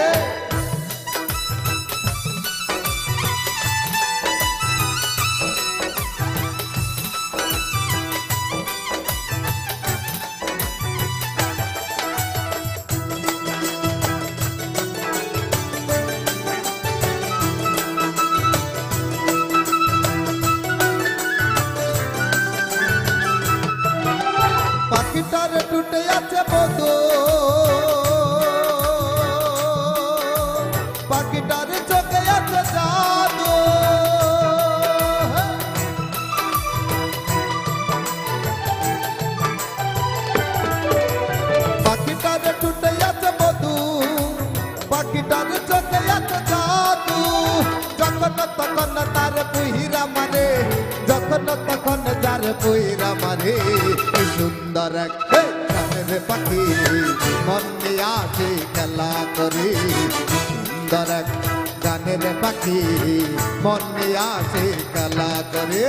পাখিটার টুটে আছে বধু, পাখিটার চোখে আছে জাদু। পাখিটার টুটে আছে বধু, পাখিটার চোখে আছে জাদু। যখন তখন তার পুহিরা মারে, যখন তখন যার পুহিরা মারে। কি সুন্দর এক গানের পাখি, মন নিয়ে আসে খেলা করে। সুন্দর এক গানের পাখি, মন নিয়ে আসে খেলা করে।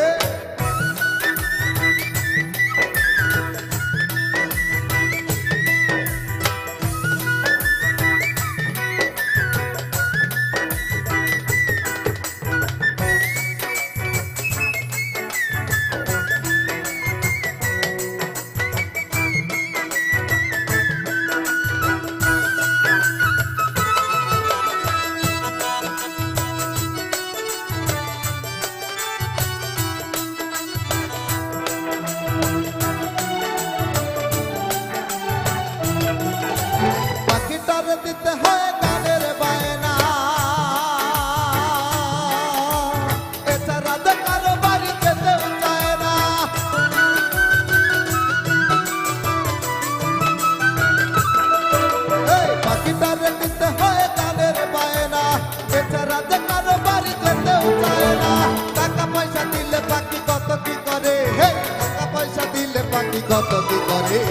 কত কি করে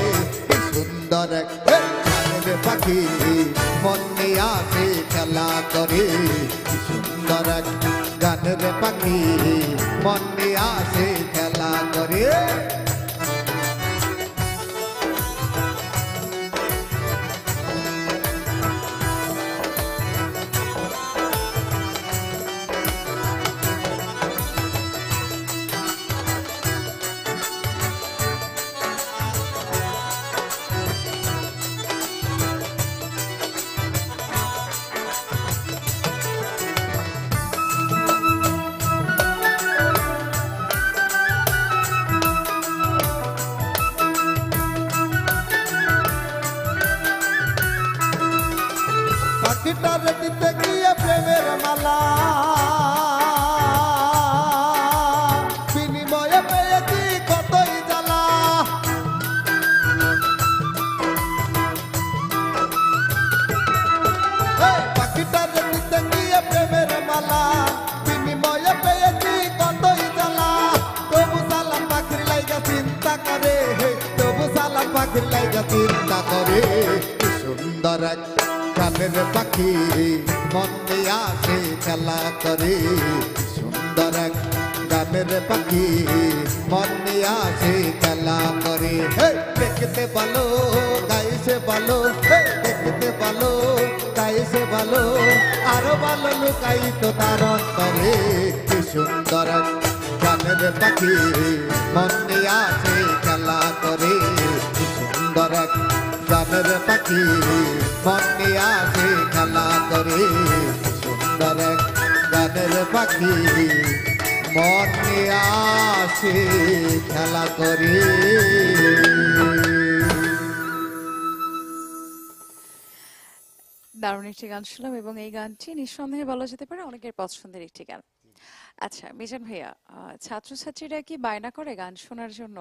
কি সুন্দর এক গানের পাখি মন নিয়ে আসে খেলা করে কি সুন্দর এক গানের পাখি মন নিয়ে আসে খেলা করে পাখিটার দিতে গিয়ে প্রেমের মালা বিনিময়ে পেয়েছি কতই জ্বালা পাখিটার দিতে গিয়ে প্রেমের মালা বিনিময়ে পেয়েছি কতই জ্বালা তবু সালাম পাখির লাইগা চিন্তা করে তবু সালাম পাখির লাইগা চিন্তা করে কি সুন্দর এক গানের পাখি মন নিয়ে আসে খেলা করে সুন্দর এক গানের পাখি মন নিয়ে আসে খেলা করে দেখতে ভালো গাইছে ভালো দেখতে ভালো গাইছে ভালো আরো ভালো লুকাই তো তার অন্তরে কি সুন্দর এক গানের পাখি মন নিয়ে আসে খেলা করে কি সুন্দর এক গানের পাখি মন নিয়ে আসে খেলা করে সুন্দর এক গানের পাখি মন নিয়ে আসে খেলা করে দারুণ একটি গান শুনলাম এবং এই গানটি নিঃসন্দেহে বলা যেতে পারে অনেকের পছন্দের একটি গান। আচ্ছা মিজান ভাইয়া, ছাত্রছাত্রীরা কি বায়না করে গান শোনার জন্য?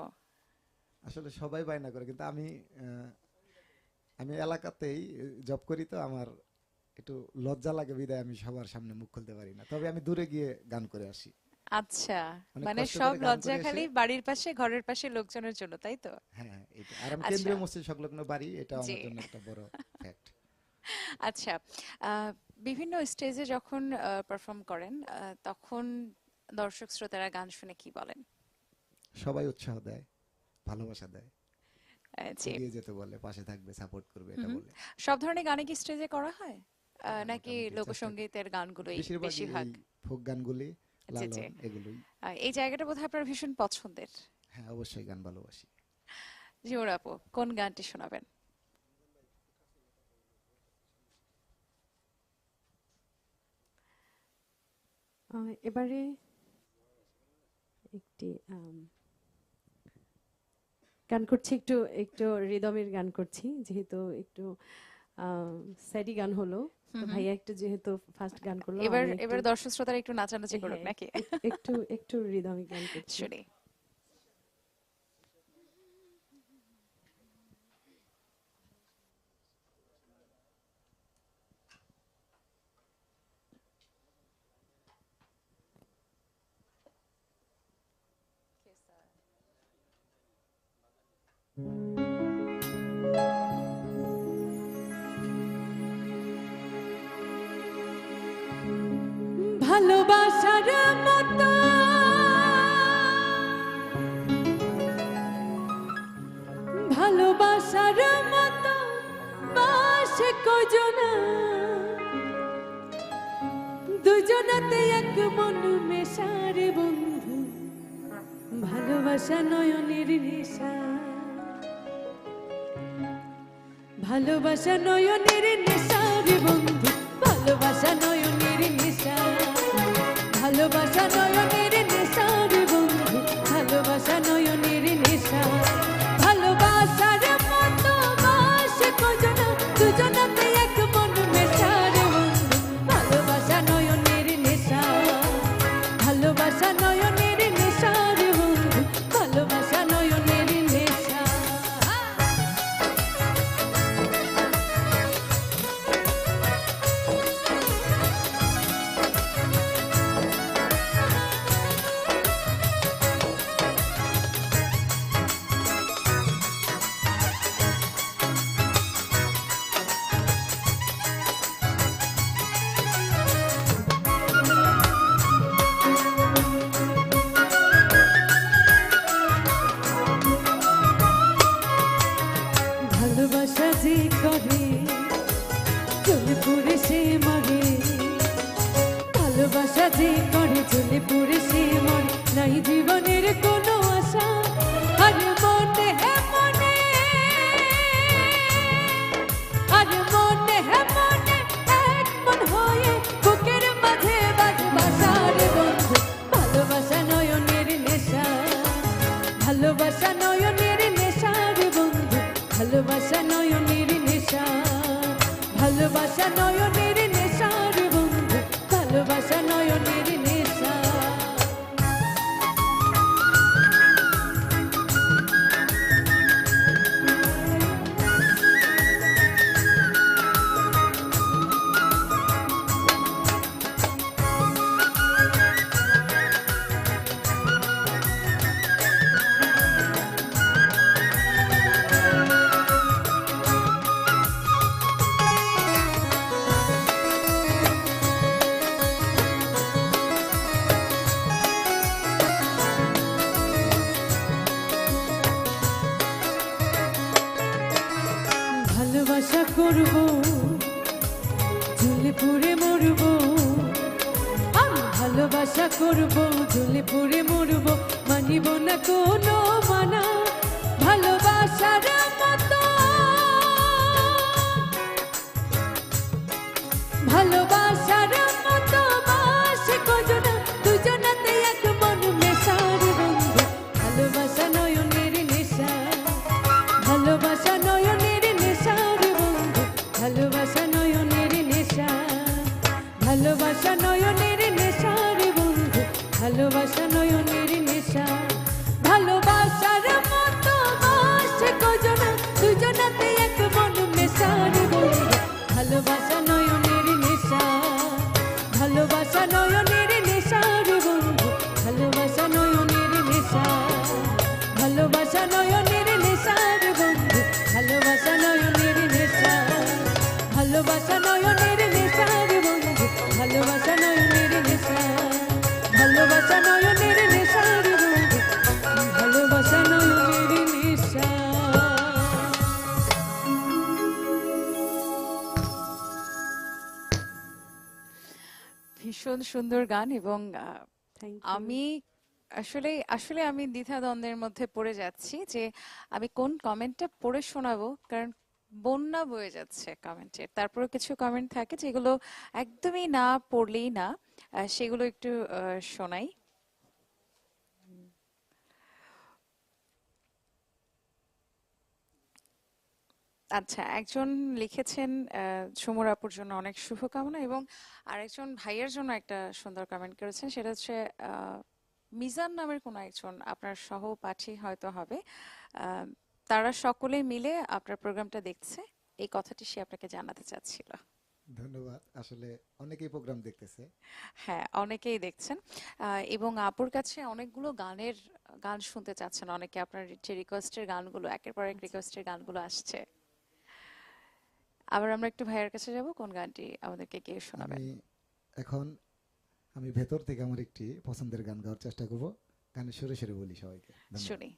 আসলে সবাই বায়না করে, কিন্তু আমি এলাকাতেই জব করি, তো আমার একটু লজ্জা লাগে বিদায় আমি সবার সামনে মুখ খুলতে পারি না, তবে আমি দূরে গিয়ে গান করে আসি। আচ্ছা, অনেক মানে কষ্ট সব করে গান লজ্জা করে খালি এসে- বাড়ির পাশে ঘরের পাশে লোকজনের জন্য, তাই তো? হ্যাঁ এটা, আর আমি আচ্ছা। কেন্দ্রীয় মসজিদ সংলগ্ন বাড়ি, এটা জি। আমার জন্য একটা বড় ফ্যাক্ট। আচ্ছা, বিভিন্ন স্টেজে যখন পারফর্ম করেন তখন দর্শক শ্রোতারা গান শুনে কি বলেন? সবাই উৎসাহ দেয়, ভালোবাসা দেয়, জি, এগিয়ে যেতে বলে, পাশে থাকবে, সাপোর্ট করবে, এটা বলে। সব ধরনের গানে কি স্টেজে করা হয় নাকি মোটামুটি লোকসঙ্গীতের গানগুলোই বেশিরভাগ বেশিরভাগ? ফোক গানগুলি, জি, জি। লালন, এগুলোই। এই জায়গাটা বোধহয় আপনার ভীষণ পছন্দের। হ্যাঁ অবশ্যই গান ভালোবাসি। জিওর আপু, কোন গানটি শোনাবেন? এবারে একটি গান করছি, একটু একটু রিদমের গান করছি, যেহেতু একটু স্যাডি গান হলো, তো ভাইয়া একটু যেহেতু ফার্স্ট গান করলো, এবার আমি একটু- এবার দর্শক শ্রোতারা একটু নাচানাচি করুক হ্যাঁ, নাকি? একটু একটু রিদমিক গান করছি। শুনি। ভালোবাসার মতো ভালোবাসার মতো বাসে কজনা, দুজনাতে এক মন মেশারে বন্ধু, ভালোবাসা নয়নের নেশা, ভালোবাসা নয়নের নেশা রে বন্ধু, ভালোবাসা নয়নের নেশা, ভালোবাসা নয়নের নেশা রে বন্ধু, ভালোবাসা নয়নের নেশা, ভালোবাসার মতো বাসে কজনা, দুজনাতে এক মন মেশা রে বন্ধু, ভালোবাসা নয়নের নেশা, ভালোবাসা নয়নের নেশা রে বন্ধু, ভালোবাসা নয়নের নেশা। ভালোবাসা যে করে জ্বলে পুরে সে মন নাই জীবনের কোনো আশা আর মনে হে মনে আর মনে হে মনে এক মন হয়ে বুকের মাঝে বাজে বাসার বন্ধু ভালোবাসা নয়নের নেশা ভালোবাসা নয়নের নেশা রে বন্ধু ভালোবাসা নয়নের নেশা ভালোবাসা নয়নের নেশা রে বন্ধু ভালোবাসা নয়নের নেশা ভালোবাসা করব ঝুলে পুরে মরব আমি ভালোবাসা করব ঝুলে পুরে মরব মানিব না কোনো মানা ভালোবাসার মতো ভালোবাসার মতো বাসে কজনা দুজনাতে এক মন মেশার বন্ধু ভালোবাসা নয়নের নেশা ভালোবাসা নয়নের নেশা রে বন্ধু ভালোবাসা নয়নের নেশা ভালোবাসা নয়নের নেশা রে বন্ধু ভালোবাসা নয়নের নেশা ভালোবাসার মতো বাসে কজনা দুজনাতে এক মন মেশা রে বন্ধু ভালোবাসা নয়নের নেশা ভালোবাসা নয়নের নেশা রে বন্ধু ভালোবাসা নয়নের নেশা ভালোবাসা নয়নের নেশা রে বন্ধু ভালোবাসা নয়নের নেশা ভালোবাসা নয়নের নেশা রে বন্ধু ভালোবাসা নয়নের নেশা ভালোবাসা নয়নের নেশা রে বন্ধু ভালোবাসা নয়নের নেশা ভীষণ সুন্দর গান এবং থ্যাংক ইউ আমি আসলে আসলে আমি দ্বিধাদ্বন্দ্বের মধ্যে পড়ে যাচ্ছি যে আমি কোন কমেন্টটা পড়ে শোনাবো, কারণ বন্যা বয়ে যাচ্ছে কমেন্টের। তারপরে কিছু কমেন্ট থাকে যেগুলো একদমই না পড়লেই না, সেগুলো একটু শোনাই। আচ্ছা, একজন লিখেছেন ঝুমুর আপুর জন্য অনেক শুভকামনা, এবং আরেকজন ভাইয়ের জন্য একটা সুন্দর কমেন্ট করেছেন, সেটা হচ্ছে মিজান নামের কোনো একজন আপনার সহপাঠী হয়তো হবে। তারা সকলে মিলে আপনার প্রোগ্রামটা দেখছে, এই কথাটি সে আপনাকে জানাতে চাচ্ছিল। ধন্যবাদ। আসলে অনেকেই প্রোগ্রাম দেখতেছে। হ্যাঁ, অনেকেই দেখছেন, এবং আপুর কাছে অনেকগুলো গান শুনতে চাচ্ছেন অনেকে। আপনার যে রিকোয়েস্টের গানগুলো, একের পর এক রিকোয়েস্টের গানগুলো আসছে। আবার আমরা একটু ভাইয়ের কাছে যাব, কোন গানটি আমাদেরকে কে শোনাবেন? আমি ভেতর থেকে আমার একটি পছন্দের গান গাওয়ার চেষ্টা করব। গানের সুরে সুরে বলি সবাইকে। ধন্যবাদ। শুনি।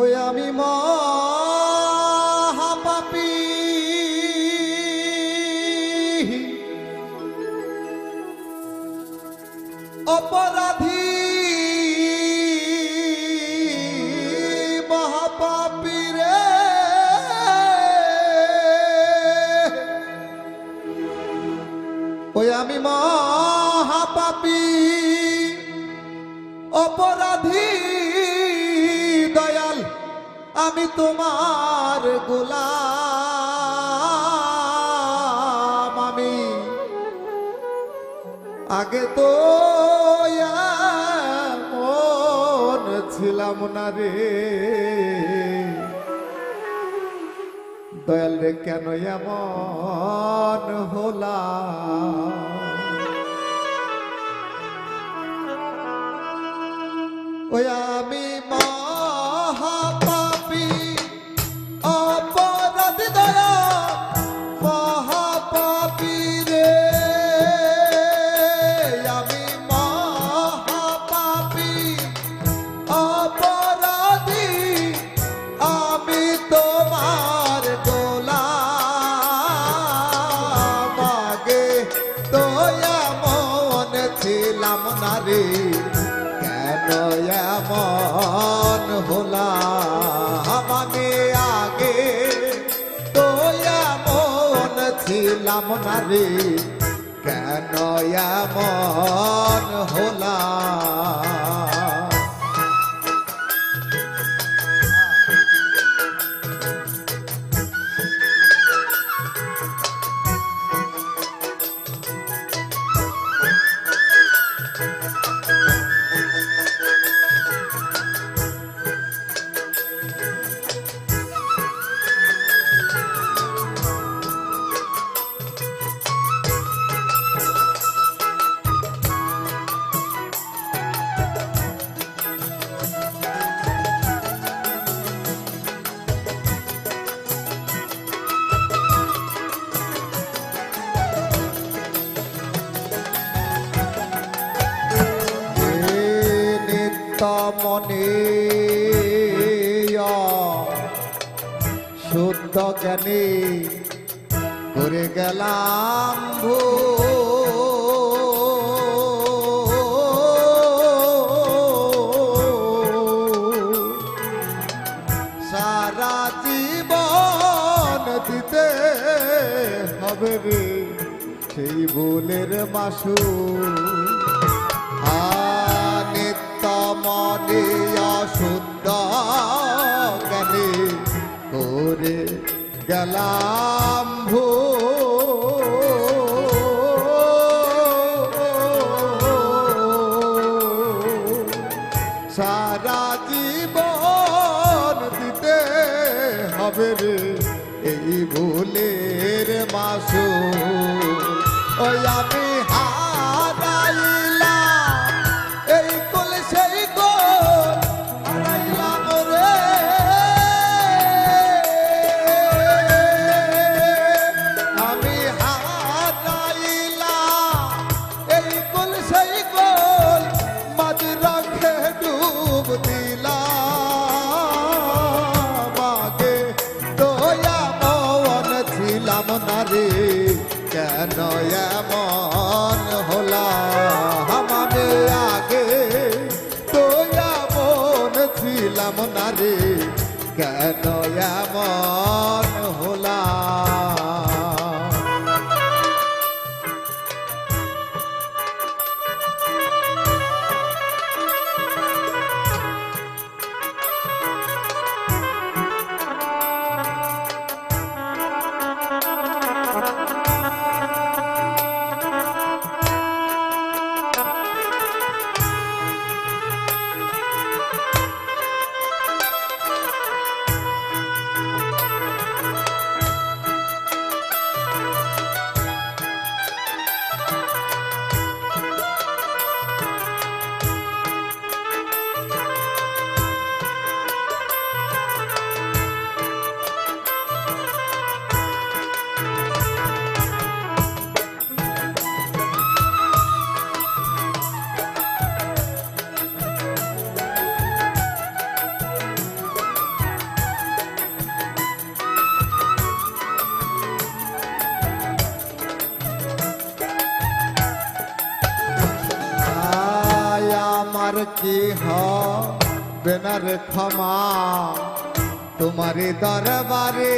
ওই আমি মহাপাপী অপরাধী মহাপাপী রে, ওই আমি মহাপাপী অপরাধী দয়াল, আমি তোমার গোলাম। আমি আগে তো এমন ছিলাম না রে দয়াল রে, কেন এমন হলাম? ওই আমি মহাপাপী অপরাধী দয়াল মহাপাপী রে, আমি মহাপাপী অপরাধী না রে কেন এমন হলাম মনে শুদ্ধ জ্ঞানী করে গেলাম সারা জীবন দিতে হবে রে সেই ভুলের মাসু মনে অশুদ্ধ জ্ঞানী করে গেলাম সারা জীবন দিতে হবে রে এই ভুলের মাসু ওই আমি হারাইলাম এই কোল সেই কোল হারাইলাম রে আমি হারাইলাম এই কোল সেই কোল মাঝ রাখে ডুব দিলাম আগে দয়া মন ছিলাম না রে কেন এমন হলাম আমি আগে দয়া মন ছিলাম না রে কেন এমন হলাম আমার কি হবে না রে ক্ষমা তোমারই দরবারে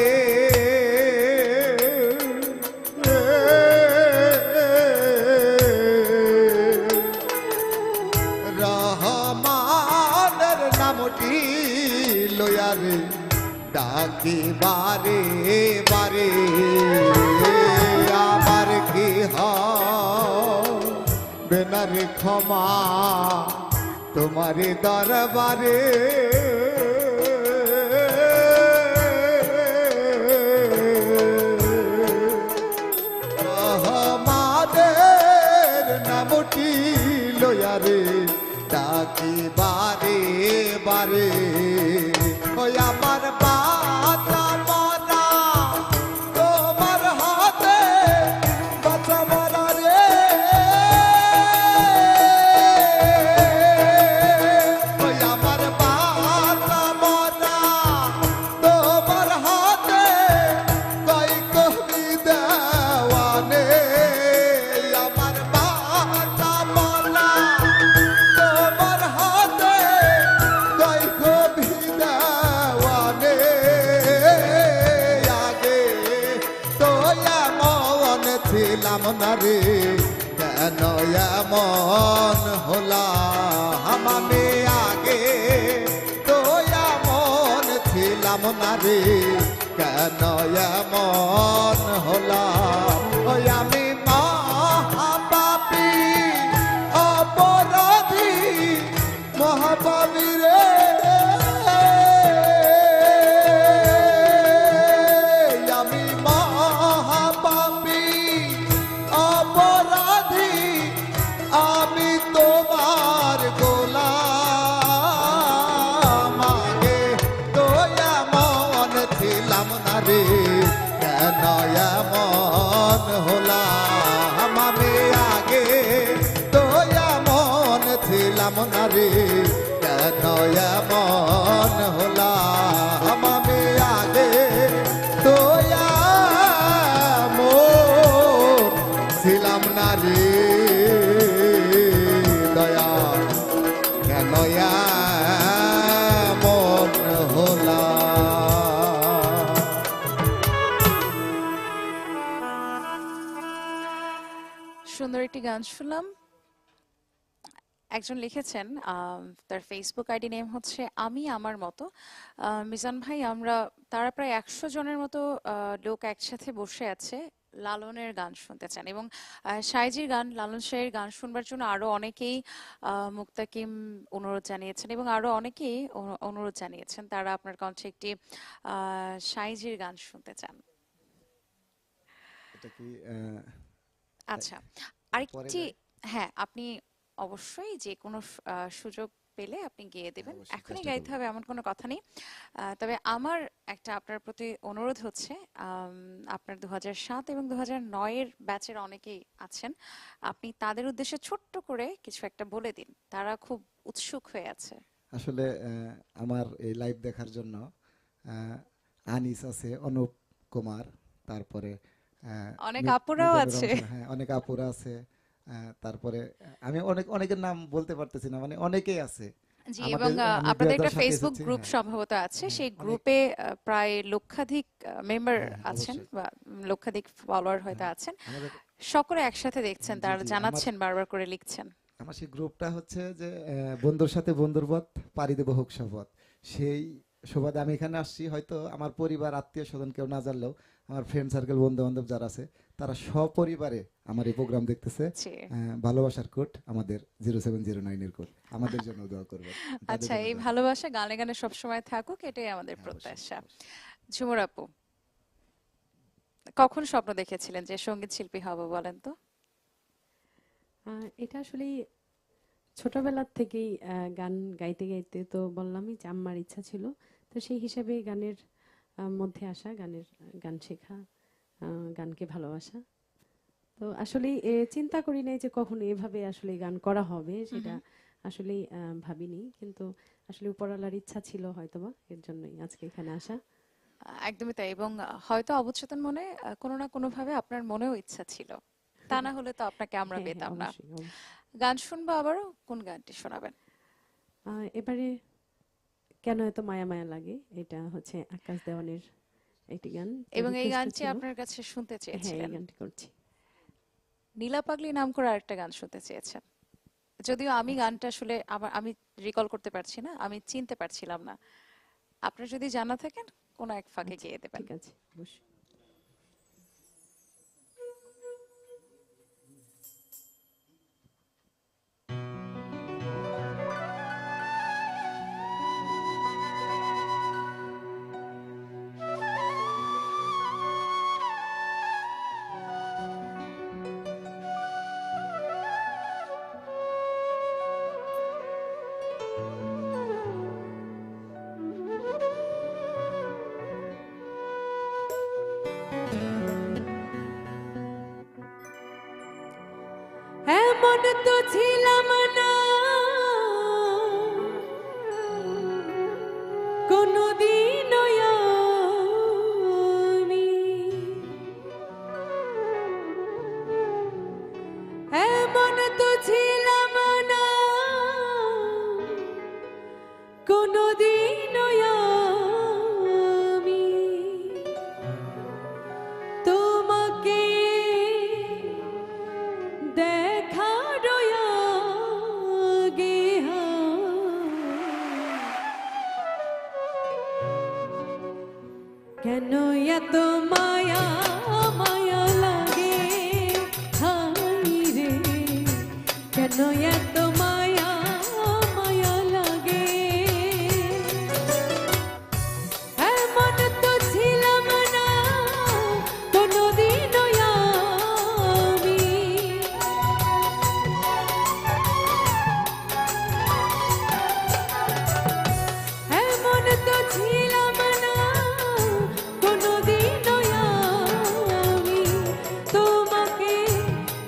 রহমানের নামটি লয়ারে ডাকি বারে বারে আমার কি হবে না রে ক্ষমা তোমারি দরবারে আমাদের নামটি লয়ারে ডাকি বারে বারে ওই আমার বাঁচা মরা তোমার হাতে বাঁচা মরা রে ছিলাম না রে কেন এমন হলাম আমি আগে তো এমন ছিলাম না রে কেন এমন হলাম ওই আমি মহাপাপী অপরাধী মহাপাপী রে আমি মহাপাপী অপরাধী আমি তোমার গোলাম আগে তো এমন ছিলাম না রে কেন এমন হলাম আমি আগে তো এমন ছিলাম না রে কেন এমন হলাম আমি আগে তো এমন ছিলাম না রে দয়া কেন এমন হলাম। সুন্দর একটি গান শুনলাম। একজন লিখেছেন, তার ফেসবুক আইডি নেম হচ্ছে আমি আমার মতো। মিজান ভাই, তারা প্রায় 100 জনের মতো লোক একসাথে বসে আছে, লালনের গান শুনতে চান এবং সাইজির গান, লালন শাহের গান শুনবার জন্য আরো অনেকেই মুক্তাকিম অনুরোধ জানিয়েছেন এবং আরো অনেকেই অনুরোধ জানিয়েছেন তারা আপনার কণ্ঠে একটি সাইজির গান শুনতে চান। এটা কি আচ্ছা, আরেকটি, হ্যাঁ, আপনি অবশ্যই যে কোনো সুযোগ পেলে আপনি গেয়ে দেবেন, অবশ্যই এখনই চেষ্টা গাইতে করব। হবে এমন কোনো কথা নেই। তবে আমার একটা আপনার প্রতি অনুরোধ হচ্ছে, আপনার 2007 এবং 2009 এর ব্যাচের অনেকেই আছেন, আপনি তাদের উদ্দেশ্যে ছোট্ট করে কিছু একটা বলে দিন, তারা খুব উৎসুক হয়ে আছে। আসলে আমার এই লাইভ দেখার জন্য আনিস আছে, অনুপ কুমার, তারপরে অনেক আপুরাও আছে। হ্যাঁ, অনেক আপুরা আছে, তারপরে আমি অনেকের নাম বলতে পারতেছি না, মানে অনেকেই আছে। জি, আমাদের এবং আপনাদের একটা নির্দয়তার সাথে ফেসবুক এসেছে, গ্রুপ হ্যাঁ। সম্ভবত আছে, সেই অনেক। গ্রুপে প্রায় লক্ষাধিক মেম্বার হ্যাঁ, আছেন অবশ্যই। বা লক্ষাধিক ফলোয়ার হয়তো হ্যাঁ, আছেন, আমাদের সকলে একসাথে দেখছেন, জি, তারা জি, জানাচ্ছেন, বারবার করে লিখছেন। আমার সেই গ্রুপটা হচ্ছে যে বন্ধুর সাথে বন্ধুর পথ পাড়ি দেবো হোক শপথ। সেই সুবাদে আমি এখানে আসছি, হয়তো আমার পরিবার আত্মীয় স্বজন কেউ না জানলেও আমার ফ্রেন্ড সার্কেল বন্ধু বান্ধব যারা আছে তারা সপরিবারে আমার এই প্রোগ্রাম দেখতেছে। জি। ভালোবাসার কোড আমাদের 0709 এর কোড, আমাদের জন্য দোয়া করবেন। তাদের আচ্ছা, জন্য এই দোয়া করবেন। ভালোবাসা গানে গানে সবসময় থাকুক, এটাই আমাদের হ্যাঁ, অবশ্যই, প্রত্যাশা। অবশ্যই। ঝুমুর আপু, কখন স্বপ্ন দেখেছিলেন যে সঙ্গীত শিল্পী হব, বলেন তো? এটা আসলে ছোটবেলার থেকেই গান গাইতে গাইতে তো বললামই যে আম্মার ইচ্ছা ছিল, তো সেই হিসাবে গানের মধ্যে আসা, গান শেখা, গানকে ভালোবাসা। তো আসলে চিন্তা করি নাই যে কখনো এভাবে আসলে গান করা হবে, সেটা আসলে ভাবিনি, কিন্তু আসলে উপরওয়ালার ইচ্ছা ছিল হয়তোবা, এর জন্যই আজকে এখানে আসা। একদমই তাই, এবং হয়তো অবচেতন মনে কোনো না কোনো ভাবে আপনার মনেও ইচ্ছা ছিল, তা না হলে তো আপনাকে আমরা হ্যাঁ, হ্যাঁ, পেতাম না। অবশ্যই, অবশ্যই। গান শুনবো আবারও, কোন গানটি শোনাবেন? এবারে কেন এত মায়া মায়া লাগে, এটা হচ্ছে আকাশ দেওয়ানের একটি গান, তো এবং এই request গানটি ছিল। আপনার কাছে শুনতে হ্যাঁ, এই চেয়েছিলেন, গানটি করছি। নীলা পাগলি নাম করে আরেকটা গান শুনতে চেয়েছেন। যদিও আমি গানটা আসলে আমি রিকল করতে পারছি না, আমি চিনতে পারছিলাম না, আপনার যদি জানা থাকেন কোন এক ফাঁকে আচ্ছা, গিয়ে দেবেন। ঠিক আছে, অবশ্যই। এমন তো ছিলাম না কোনদিনও আমি, এমন তো ছিলাম না কোনদিনও আমি, তোমাকে কেন এত মায়া মায়া লাগে হাই রে, কেন এত মায়া মায়া লাগে, এমন তো ছিলাম না কোনোদিনও আমি, এমন তো ছিলাম না কোনোদিনও আমি, তোমাকে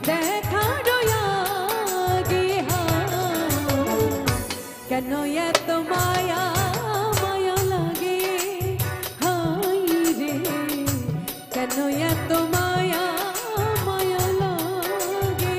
দেখার আগে কেন এত মায়া মায়া লাগে হাই রে, কেন এত মায়া মায়া লাগে।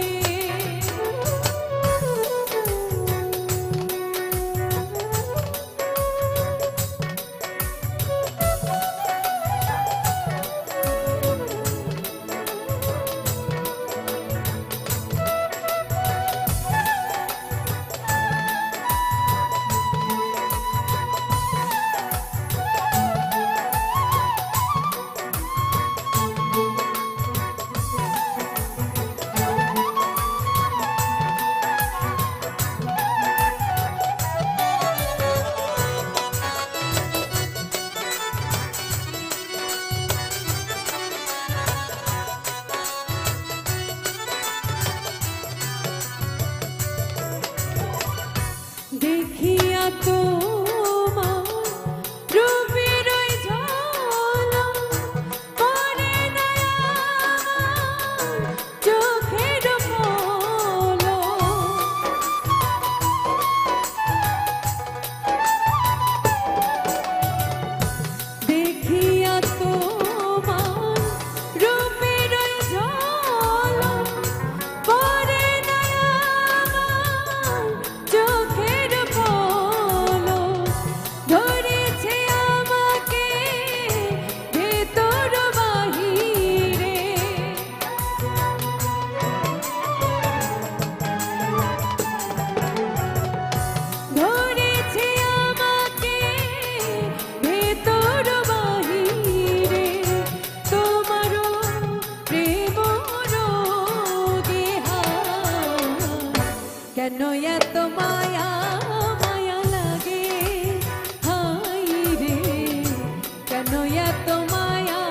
দেখিয়া তোমার রূপের ওই ঝলক পড়ে না আমার চোখের পলক, দেখিয়া তোমার রূপের ওই ঝলক পড়ে না আমার চোখের পলক, ধরেছে আমাকে ভেতর বাহিরে, ধরেছে আমাকে ভেতর বাহিরে, তোমারও প্রেম রোগে কেন এত মায়া মায়া লাগে হাই রে, কেন এত মায়া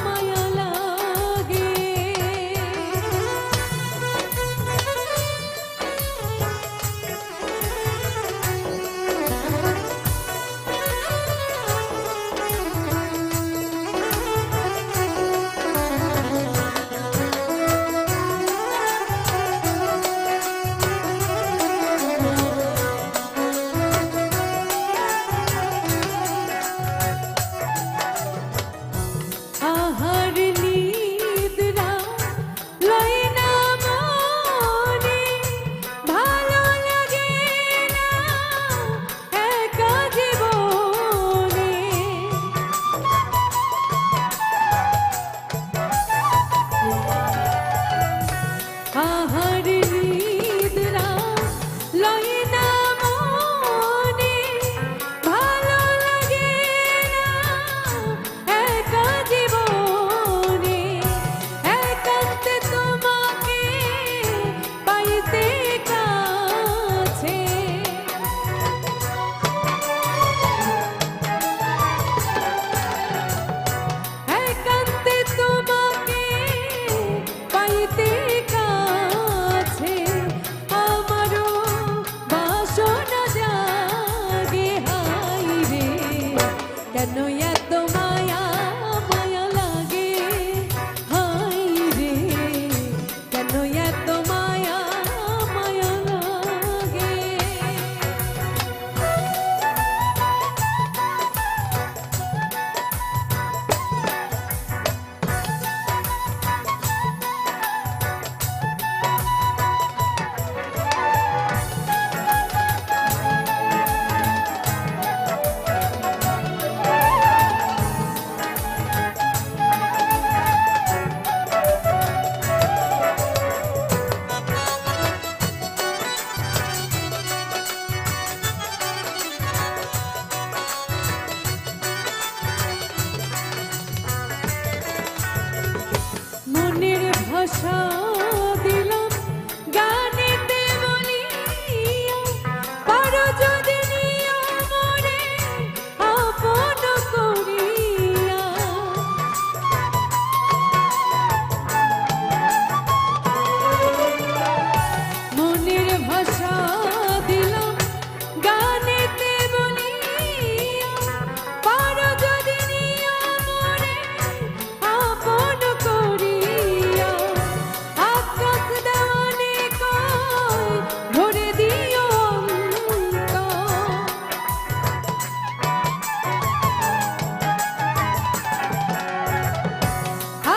মায়া লাগে। আহার নিদ্রা লয় না মনে, ভালো লাগে না একা জীবনে, আহার নিদ্রা লয় না মনে, ভালো লাগে না একা জীবনে, একান্তে তোমাকে পাইতে কাছে, একান্তে তোমাকে পাইতে কাছে, আমারও বাসনা জাগে হাই রে, কেন এত মায়া মায়া লাগে হাই রে, কেন এত মায়া মায়া লাগে। ভাষা দিলাম গানেতে বলিয়া, পারো যদি নিও মনে আপন করিয়া। মনের ভাষা দিলাম গানেতে বলিয়া, পারো যদি নিও মনে আপন করিয়া। আকাশ দানে কয় ভরে দিও অন্তর,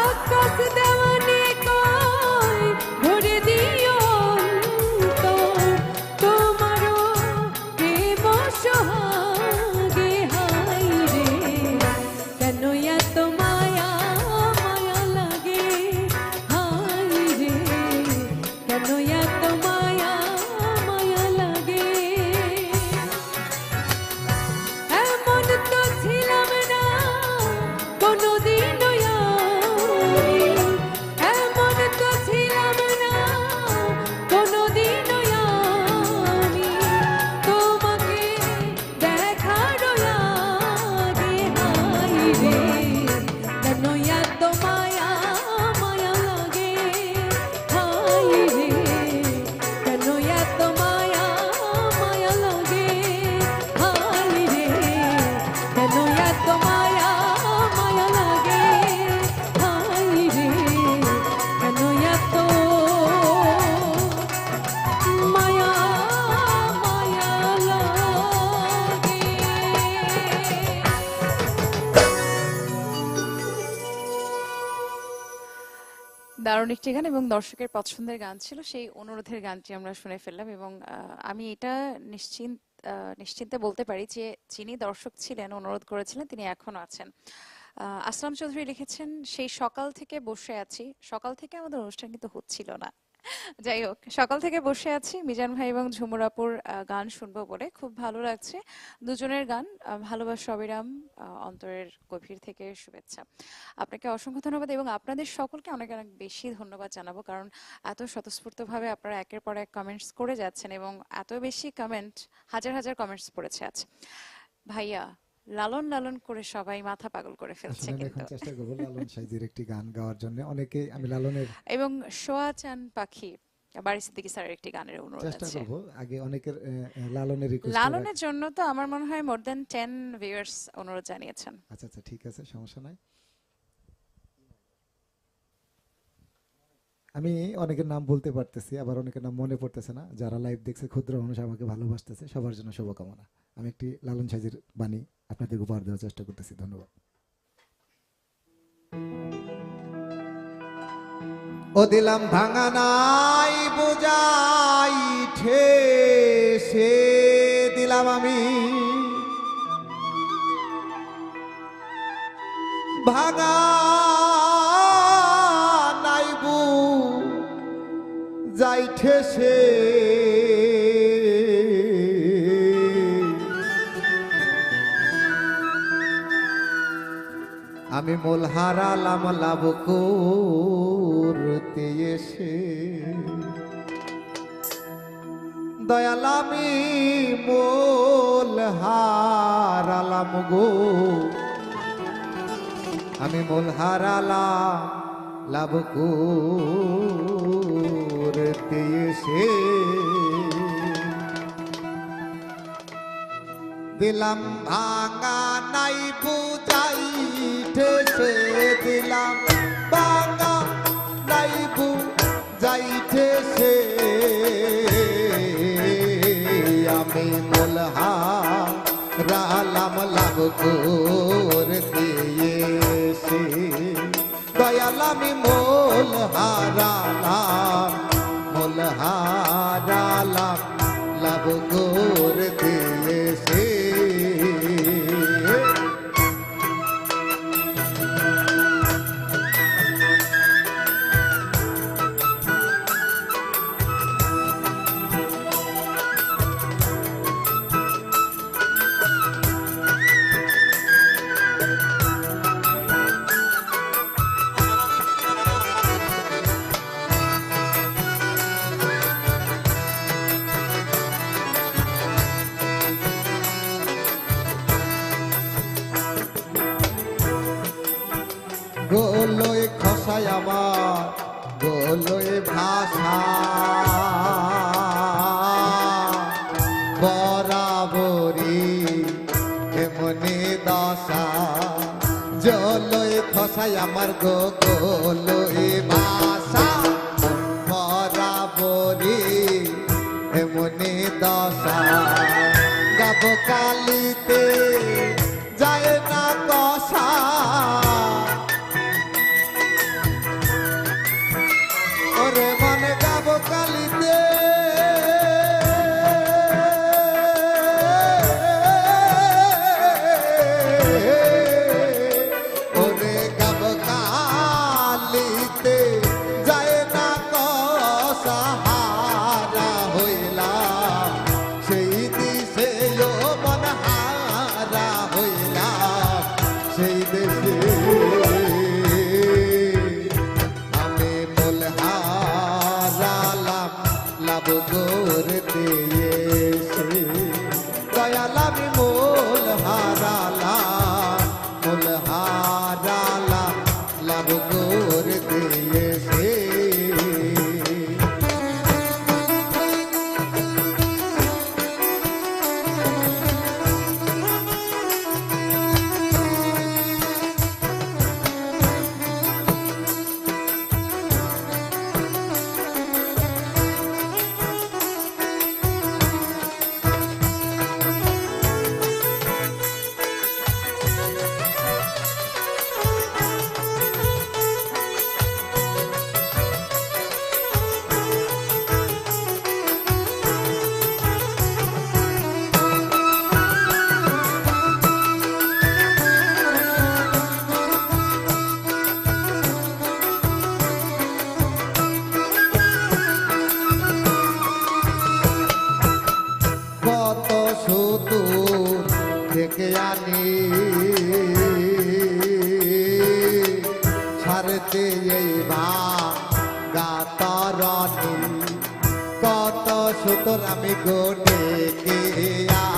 আকাশ দানে কয় ভরে দিও অন্তর। তোমারও প্রেম সোহাগে হায় রে, কেন এত মায়া মায়া লাগে হায় রে, কেন এত মায়া মায়া লাগে। এমন তো ছিলাম না কোনোদিনও আমি, এমন তো ছিলাম না কোনোদিনও আমি, তোমাকে দেখার আগে হায় রে, কেন এত মায়া মায়া লাগে হায় রে, কেন এত মায়া মায়া লাগে হায় রে, কেন এত মায়া মায়া লাগে হায় রে, কেন এত মায়া মায়া লাগে। দারুণ একটি গান এবং দর্শকের পছন্দের গান ছিল, সেই অনুরোধের গানটি আমরা শুনে ফেললাম। এবং আমি এটা নিশ্চিন্তে বলতে পারি যে যিনি দর্শক ছিলেন, অনুরোধ করেছিলেন, তিনি এখনো আছেন। আসলাম চৌধুরী লিখেছেন, সেই সকাল থেকে বসে আছি, সকাল থেকে আমাদের অনুষ্ঠান কিন্তু হচ্ছিল না, যাই হোক সকাল থেকে বসে আছি মিজান ভাই এবং ঝুমুর আপুর গান শুনবো বলে, খুব ভালো লাগছে দুজনের গান। ভালোবাসা অবিরাম, অন্তরের গভীর থেকে শুভেচ্ছা। আপনাকে অসংখ্য ধন্যবাদ এবং আপনাদের সকলকে অনেক অনেক বেশি ধন্যবাদ জানাবো, কারণ এত স্বতঃস্ফূর্তভাবে আপনারা একের পর এক কমেন্টস করে যাচ্ছেন এবং এত বেশি কমেন্ট, হাজার হাজার কমেন্টস পড়েছে আজ। ভাইয়া লালন লালন করে সবাই মাথা পাগল করে ফেলছে আসলে আমি এখন কিন্তু। চেষ্টা করবো লালন সাইজের একটি গান গাওয়ার জন্য। অনেকে আমি লালনের এবং সোয়া চান পাখি বাড়ি সিদ্দিকী স্যারের একটি গানের অনুরোধ চেষ্টা আছে। করবো। আগে অনেকের লালনের রিকোয়েস্ট। লালনের জন্য তো আমার মনে হয় মোর দ্যান 10 ভিউয়ার্স অনুরোধ জানিয়েছেন। আচ্ছা আচ্ছা, ঠিক আছে, সমস্যা নাই। আমি অনেকের নাম বলতে পারতেছি, আবার অনেকের নাম মনে পড়তেছে না। যারা লাইভ দেখছে, ক্ষুদ্র মানুষ আমাকে ভালোবাসতেছে, সবার জন্য শুভকামনা। আমি একটি লালন সাইজের বাণী আপনাদের উপহার দেওয়ার চেষ্টা করতেছি। ধন্যবাদ। ও দিলাম ভাঙা নাই বুঝাই সে দিলাম আমি ভাঙা নাই বুঝাই সে আমি মোল হারালাম লাভ করতে এসে দয়াল আমি মোল হারালাম গো আমি মোল হারালাম লাভ করতে এসে দিলাম ভাঙা নাই বুঝাইতে সে দিলাম ভাঙা নাই বুঝাইতে সে আমি মোল হারালাম লাভ করতে এসে দয়াল আমি মোল হারালাম লাভ করতে এসে গোলই খসায় আমার গোলই ভাষা বরাবরি এমনি দশা জলই খসায় আমার গোলই ভাষা বরাবরি এমনি দশা গাব কালিতে যায় না কষা ওরে মনে গাব কালিতে ওরে গাব কালিতে যায় না কষা হারা হইলাম সেই দিশে ও মন হারা হইলাম সেই দেশে আমি মূল হারালাম লাভ করতে এসে দয়াল আমি মূল হারালাম লাভ করতে এসে কত সুদূর থেকে আনি ছাড়তে এই গাতরণী কত সুদূর আমি গোটে কে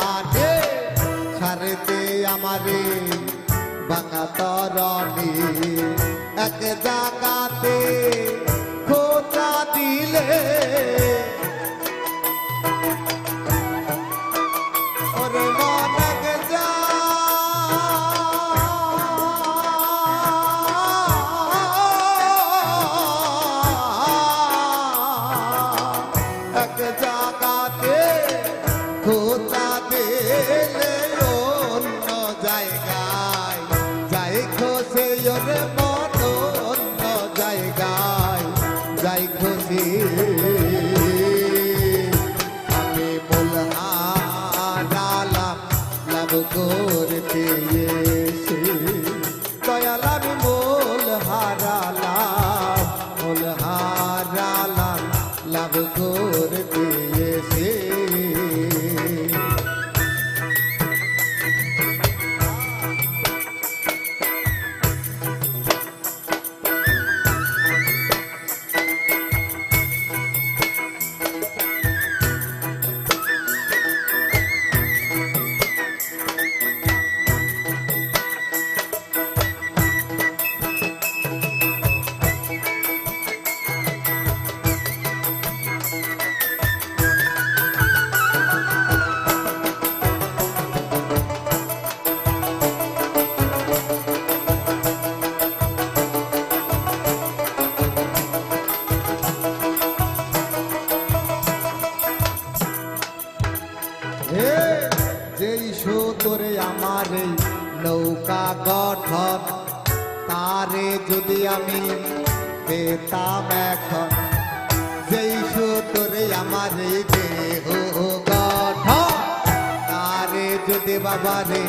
আনে ছাড়তে আমারে বাঙাতরণী এক জায়গাতে খোঁজা দিলে ওরে মনক যা এক জায়গাতে খোঁজা দিলে অন্য জায়গায় যাই খোঁজে ওরে মন অন্য জায়গায় যাই খোঁজে আমি মূল হারালাম লাভ করতে এসে দয়াল আমি মূল হারালাম লাভ করতে এসে যেই সুতরে আমার এই নৌকা গঠন তারে যদি আমি পেতাম এখন যেই সুতরে আমার এই দেহ গঠন তারে যদি বাবারে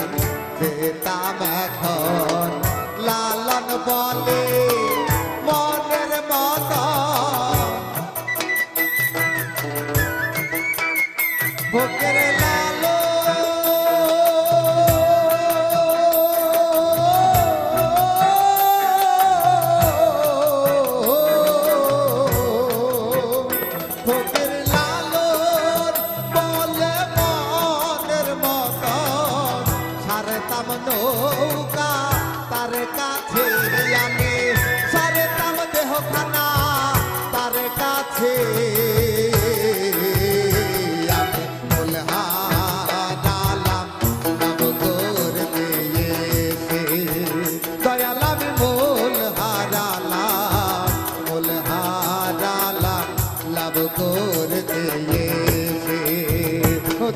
পেতাম এখন লালন বলে মনের মতন বুকের লালো বুকের লালোর বলে মনের মতন ছাড়তাম নৌকা তার কাছে আমি খানা তার কাছে আমি মূল হারালাম লাভ করতে এসে দয়াল আমি মূল হারালাম লাভ করতে এসে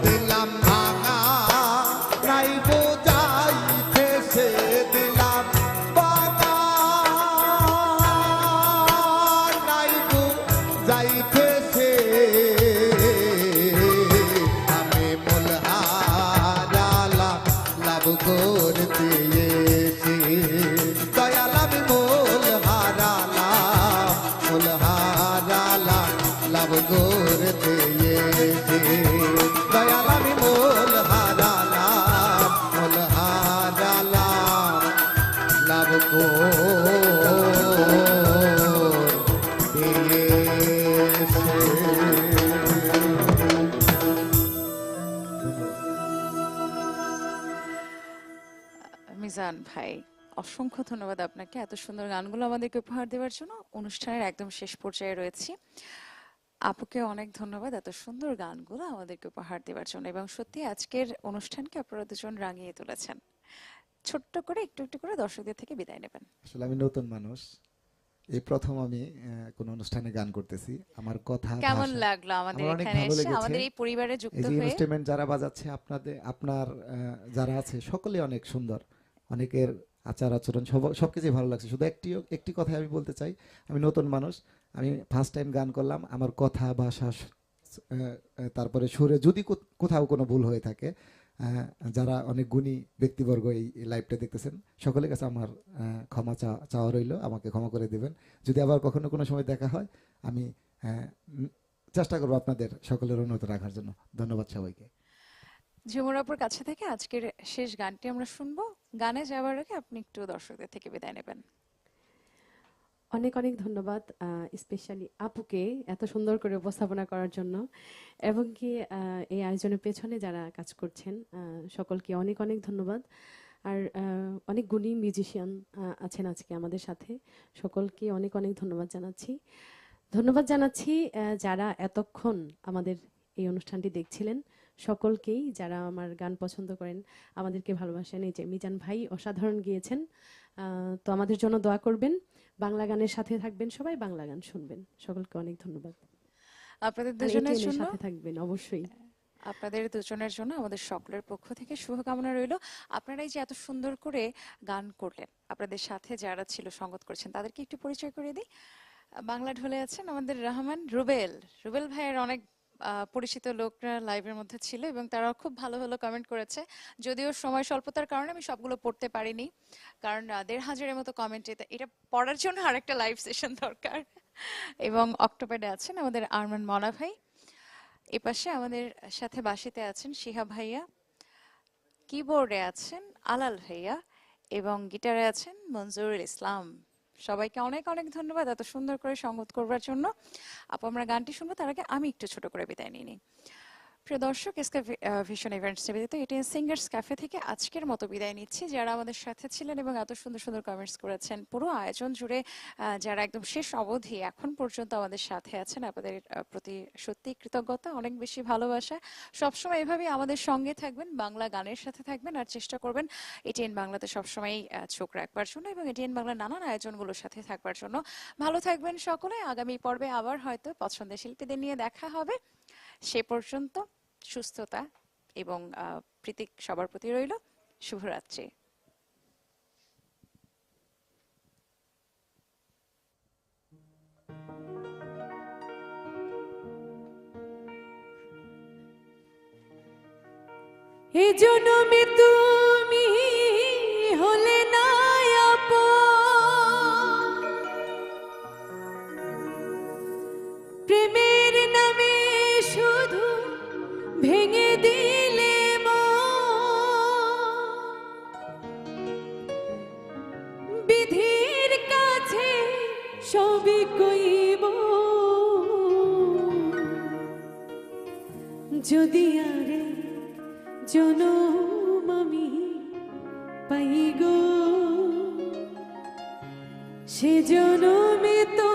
দিলাম ভাঙা নাই বোঝাইতে সে দিলাম বাবা নাই বোঝাইতে সে আমি মূল হারালাম লাভ করতে এসে দয়াল আমি মূল হারালাম লাভ করতে এসে দয়াল আমি মূল হারালাম লাভ করতে এসে। মিজান ভাই, অসংখ্য ধন্যবাদ আপনাকে এত সুন্দর গানগুলো আমাদেরকে উপহার দেওয়ার জন্য। অনুষ্ঠানের একদম শেষ পর্যায়ে রয়েছি। আপুকে অনেক ধন্যবাদ এত সুন্দর গানগুলো আমাদেরকে উপহার দেওয়ার জন্য, এবং সত্যি আজকের অনুষ্ঠানকে আপনারা দুজন রাঙিয়ে তুলেছেন। ছোট্ট করে একটু একটু করে দর্শকদের থেকে বিদায় নেবেন। আসলে আমি নতুন মানুষ, এই প্রথম আমি কোন অনুষ্ঠানে গান করতেছি। আমার কথা কেমন ভাষা লাগলো আমাদের আমার অনেক এখানে ভালো এসে, লেগেছে। আমাদের এই পরিবারে এই যুক্ত যে হয়ে? ইনস্ট্রুমেন্ট যারা বাজাচ্ছে আপনার যারা আছে সকলে অনেক সুন্দর, অনেকের আচার আচরণ সবকিছুই ভালো লাগছে। শুধু একটি কথা আমি বলতে চাই, আমি নতুন মানুষ, আমি ফার্স্ট টাইম গান করলাম। আমার কথা ভাষা তারপরে সুরে যদি কোথাও কোনো ভুল হয়ে থাকে, যারা অনেক গুণী ব্যক্তিবর্গ এই লাইভটা দেখতেছেন সকলের কাছে আমার ক্ষমা চাওয়া রইল, আমাকে ক্ষমা করে দেবেন। যদি আবার কখনো কোনো সময় দেখা হয় আমি চেষ্টা করবো আপনাদের সকলের অনুরোধ রাখার জন্য। ধন্যবাদ সবাইকে। ঝুমুরাপুর কাছে থেকে আজকের শেষ গানটি আমরা শুনবো। গানে যাওয়ার আগে আপনি একটু দর্শকদের থেকে বিদায় নেবেন। অনেক অনেক ধন্যবাদ স্পেশালি আপুকে এত সুন্দর করে উপস্থাপনা করার জন্য, এবং কি এই আয়োজনের পেছনে যারা কাজ করছেন সকলকে অনেক অনেক ধন্যবাদ। আর অনেক গুণী মিউজিশিয়ান আছেন আজকে আমাদের সাথে, সকলকে অনেক অনেক ধন্যবাদ জানাচ্ছি যারা এতক্ষণ আমাদের এই অনুষ্ঠানটি দেখছিলেন। সকলকেই যারা আমার গান পছন্দ করেন, আমাদেরকে ভালোবাসেন। এই যে মিজান ভাই অসাধারণ গিয়েছেন, তো আমাদের জন্য দোয়া করবেন, বাংলা গানের সাথে থাকবেন, সবাই বাংলা গান শুনবেন। সকলকে অনেক ধন্যবাদ। আপনাদের আর দুজনের ATN এর জন্য, সাথে থাকবেন অবশ্যই। আপনাদের দুজনের জন্য আমাদের সকলের পক্ষ থেকে শুভকামনা রইল। আপনারা এই যে এত সুন্দর করে গান করলেন, আপনাদের সাথে যারা ছিল সঙ্গত করেছেন তাদেরকে একটু পরিচয় করে দিই। বাংলা ঢোলে আছেন আমাদের রহমান রুবেল ভাইয়ের অনেক পরিচিত লোকরা লাইভের মধ্যে ছিল, এবং তারা খুব ভালো ভালো কমেন্ট করেছে। যদিও সময় স্বল্পতার কারণে আমি সবগুলো পড়তে পারিনি, কারণ 1,500-এর মতো কমেন্ট, এটা পড়ার জন্য আরেকটা লাইভ সেশন দরকার। এবং অক্টোপারে আছেন আমাদের আরমান মনা ভাই, এপাশে আমাদের সাথে বাঁশিতে আছেন শিহাব ভাইয়া, কিবোর্ডে আছেন আলাল ভাইয়া, এবং গিটারে আছেন মঞ্জুরুল ইসলাম। সবাইকে অনেক অনেক ধন্যবাদ এত সুন্দর করে সঙ্গত করবার জন্য। আপু আমরা গানটি শুনবো, তার আগে আমি একটু ছোট করে বিদায় নিই। প্রিয় দর্শক, ভিশন ইভেন্টস নিবেদিত এটিএন সিঙ্গার্স ক্যাফে থেকে আজকের মতো বিদায় নিচ্ছি। যারা আমাদের সাথে ছিলেন এবং এত সুন্দর সুন্দর কমেন্টস করেছেন পুরো আয়োজন জুড়ে, যারা একদম শেষ অবধি এখন পর্যন্ত আমাদের সাথে আছেন, আপনাদের প্রতি সত্যি কৃতজ্ঞতা, অনেক বেশি ভালোবাসা। সবসময় এভাবেই আমাদের সঙ্গে থাকবেন, বাংলা গানের সাথে থাকবেন, আর চেষ্টা করবেন এটিএন বাংলাতে সবসময় চোখ রাখবার জন্য এবং এটিএন বাংলার নানান আয়োজনগুলোর সাথে থাকবার জন্য। ভালো থাকবেন সকলে। আগামী পর্বে আবার হয়তো পছন্দের শিল্পীদের নিয়ে দেখা হবে। সে পর্যন্ত সুস্থতা এবং প্রীতি সবার প্রতি রইল। শুভরাত্রি। হে জনমে তুমি হলে না আপন, প্রেমের নামে শুধু ভেঙে দিলে বিধির কাছে সবই কইব, যদি আরে জনম আমি পাই গো, সে জনমে তো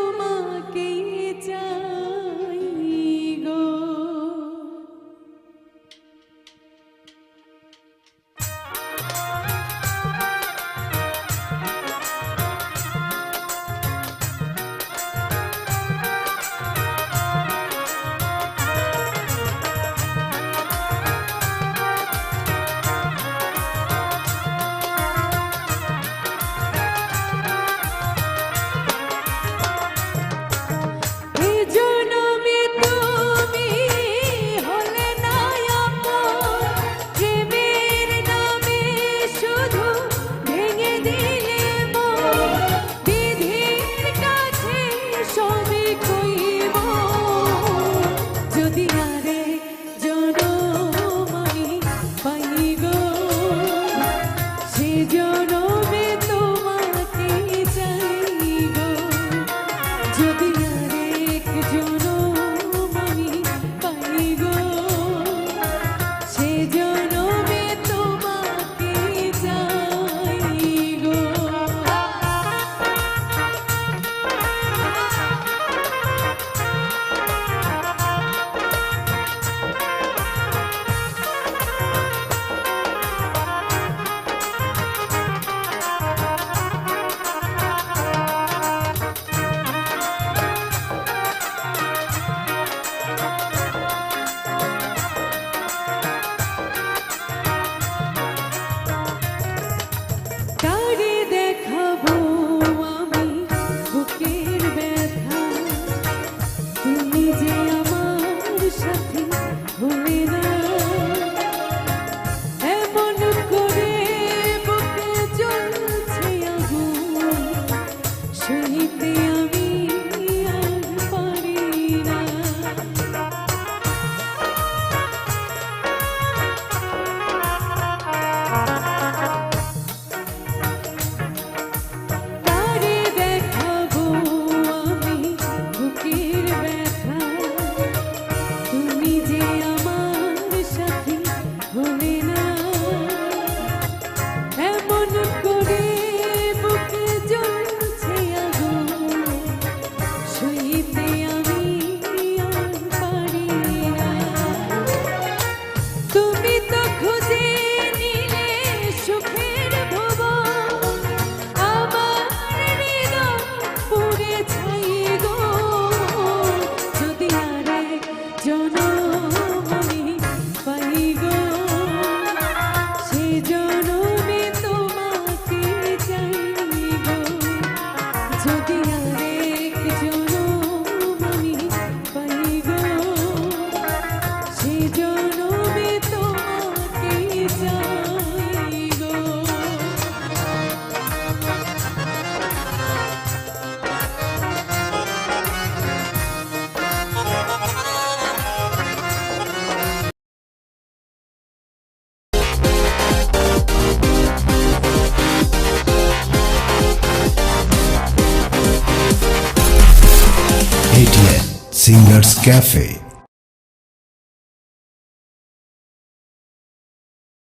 Singers Cafe.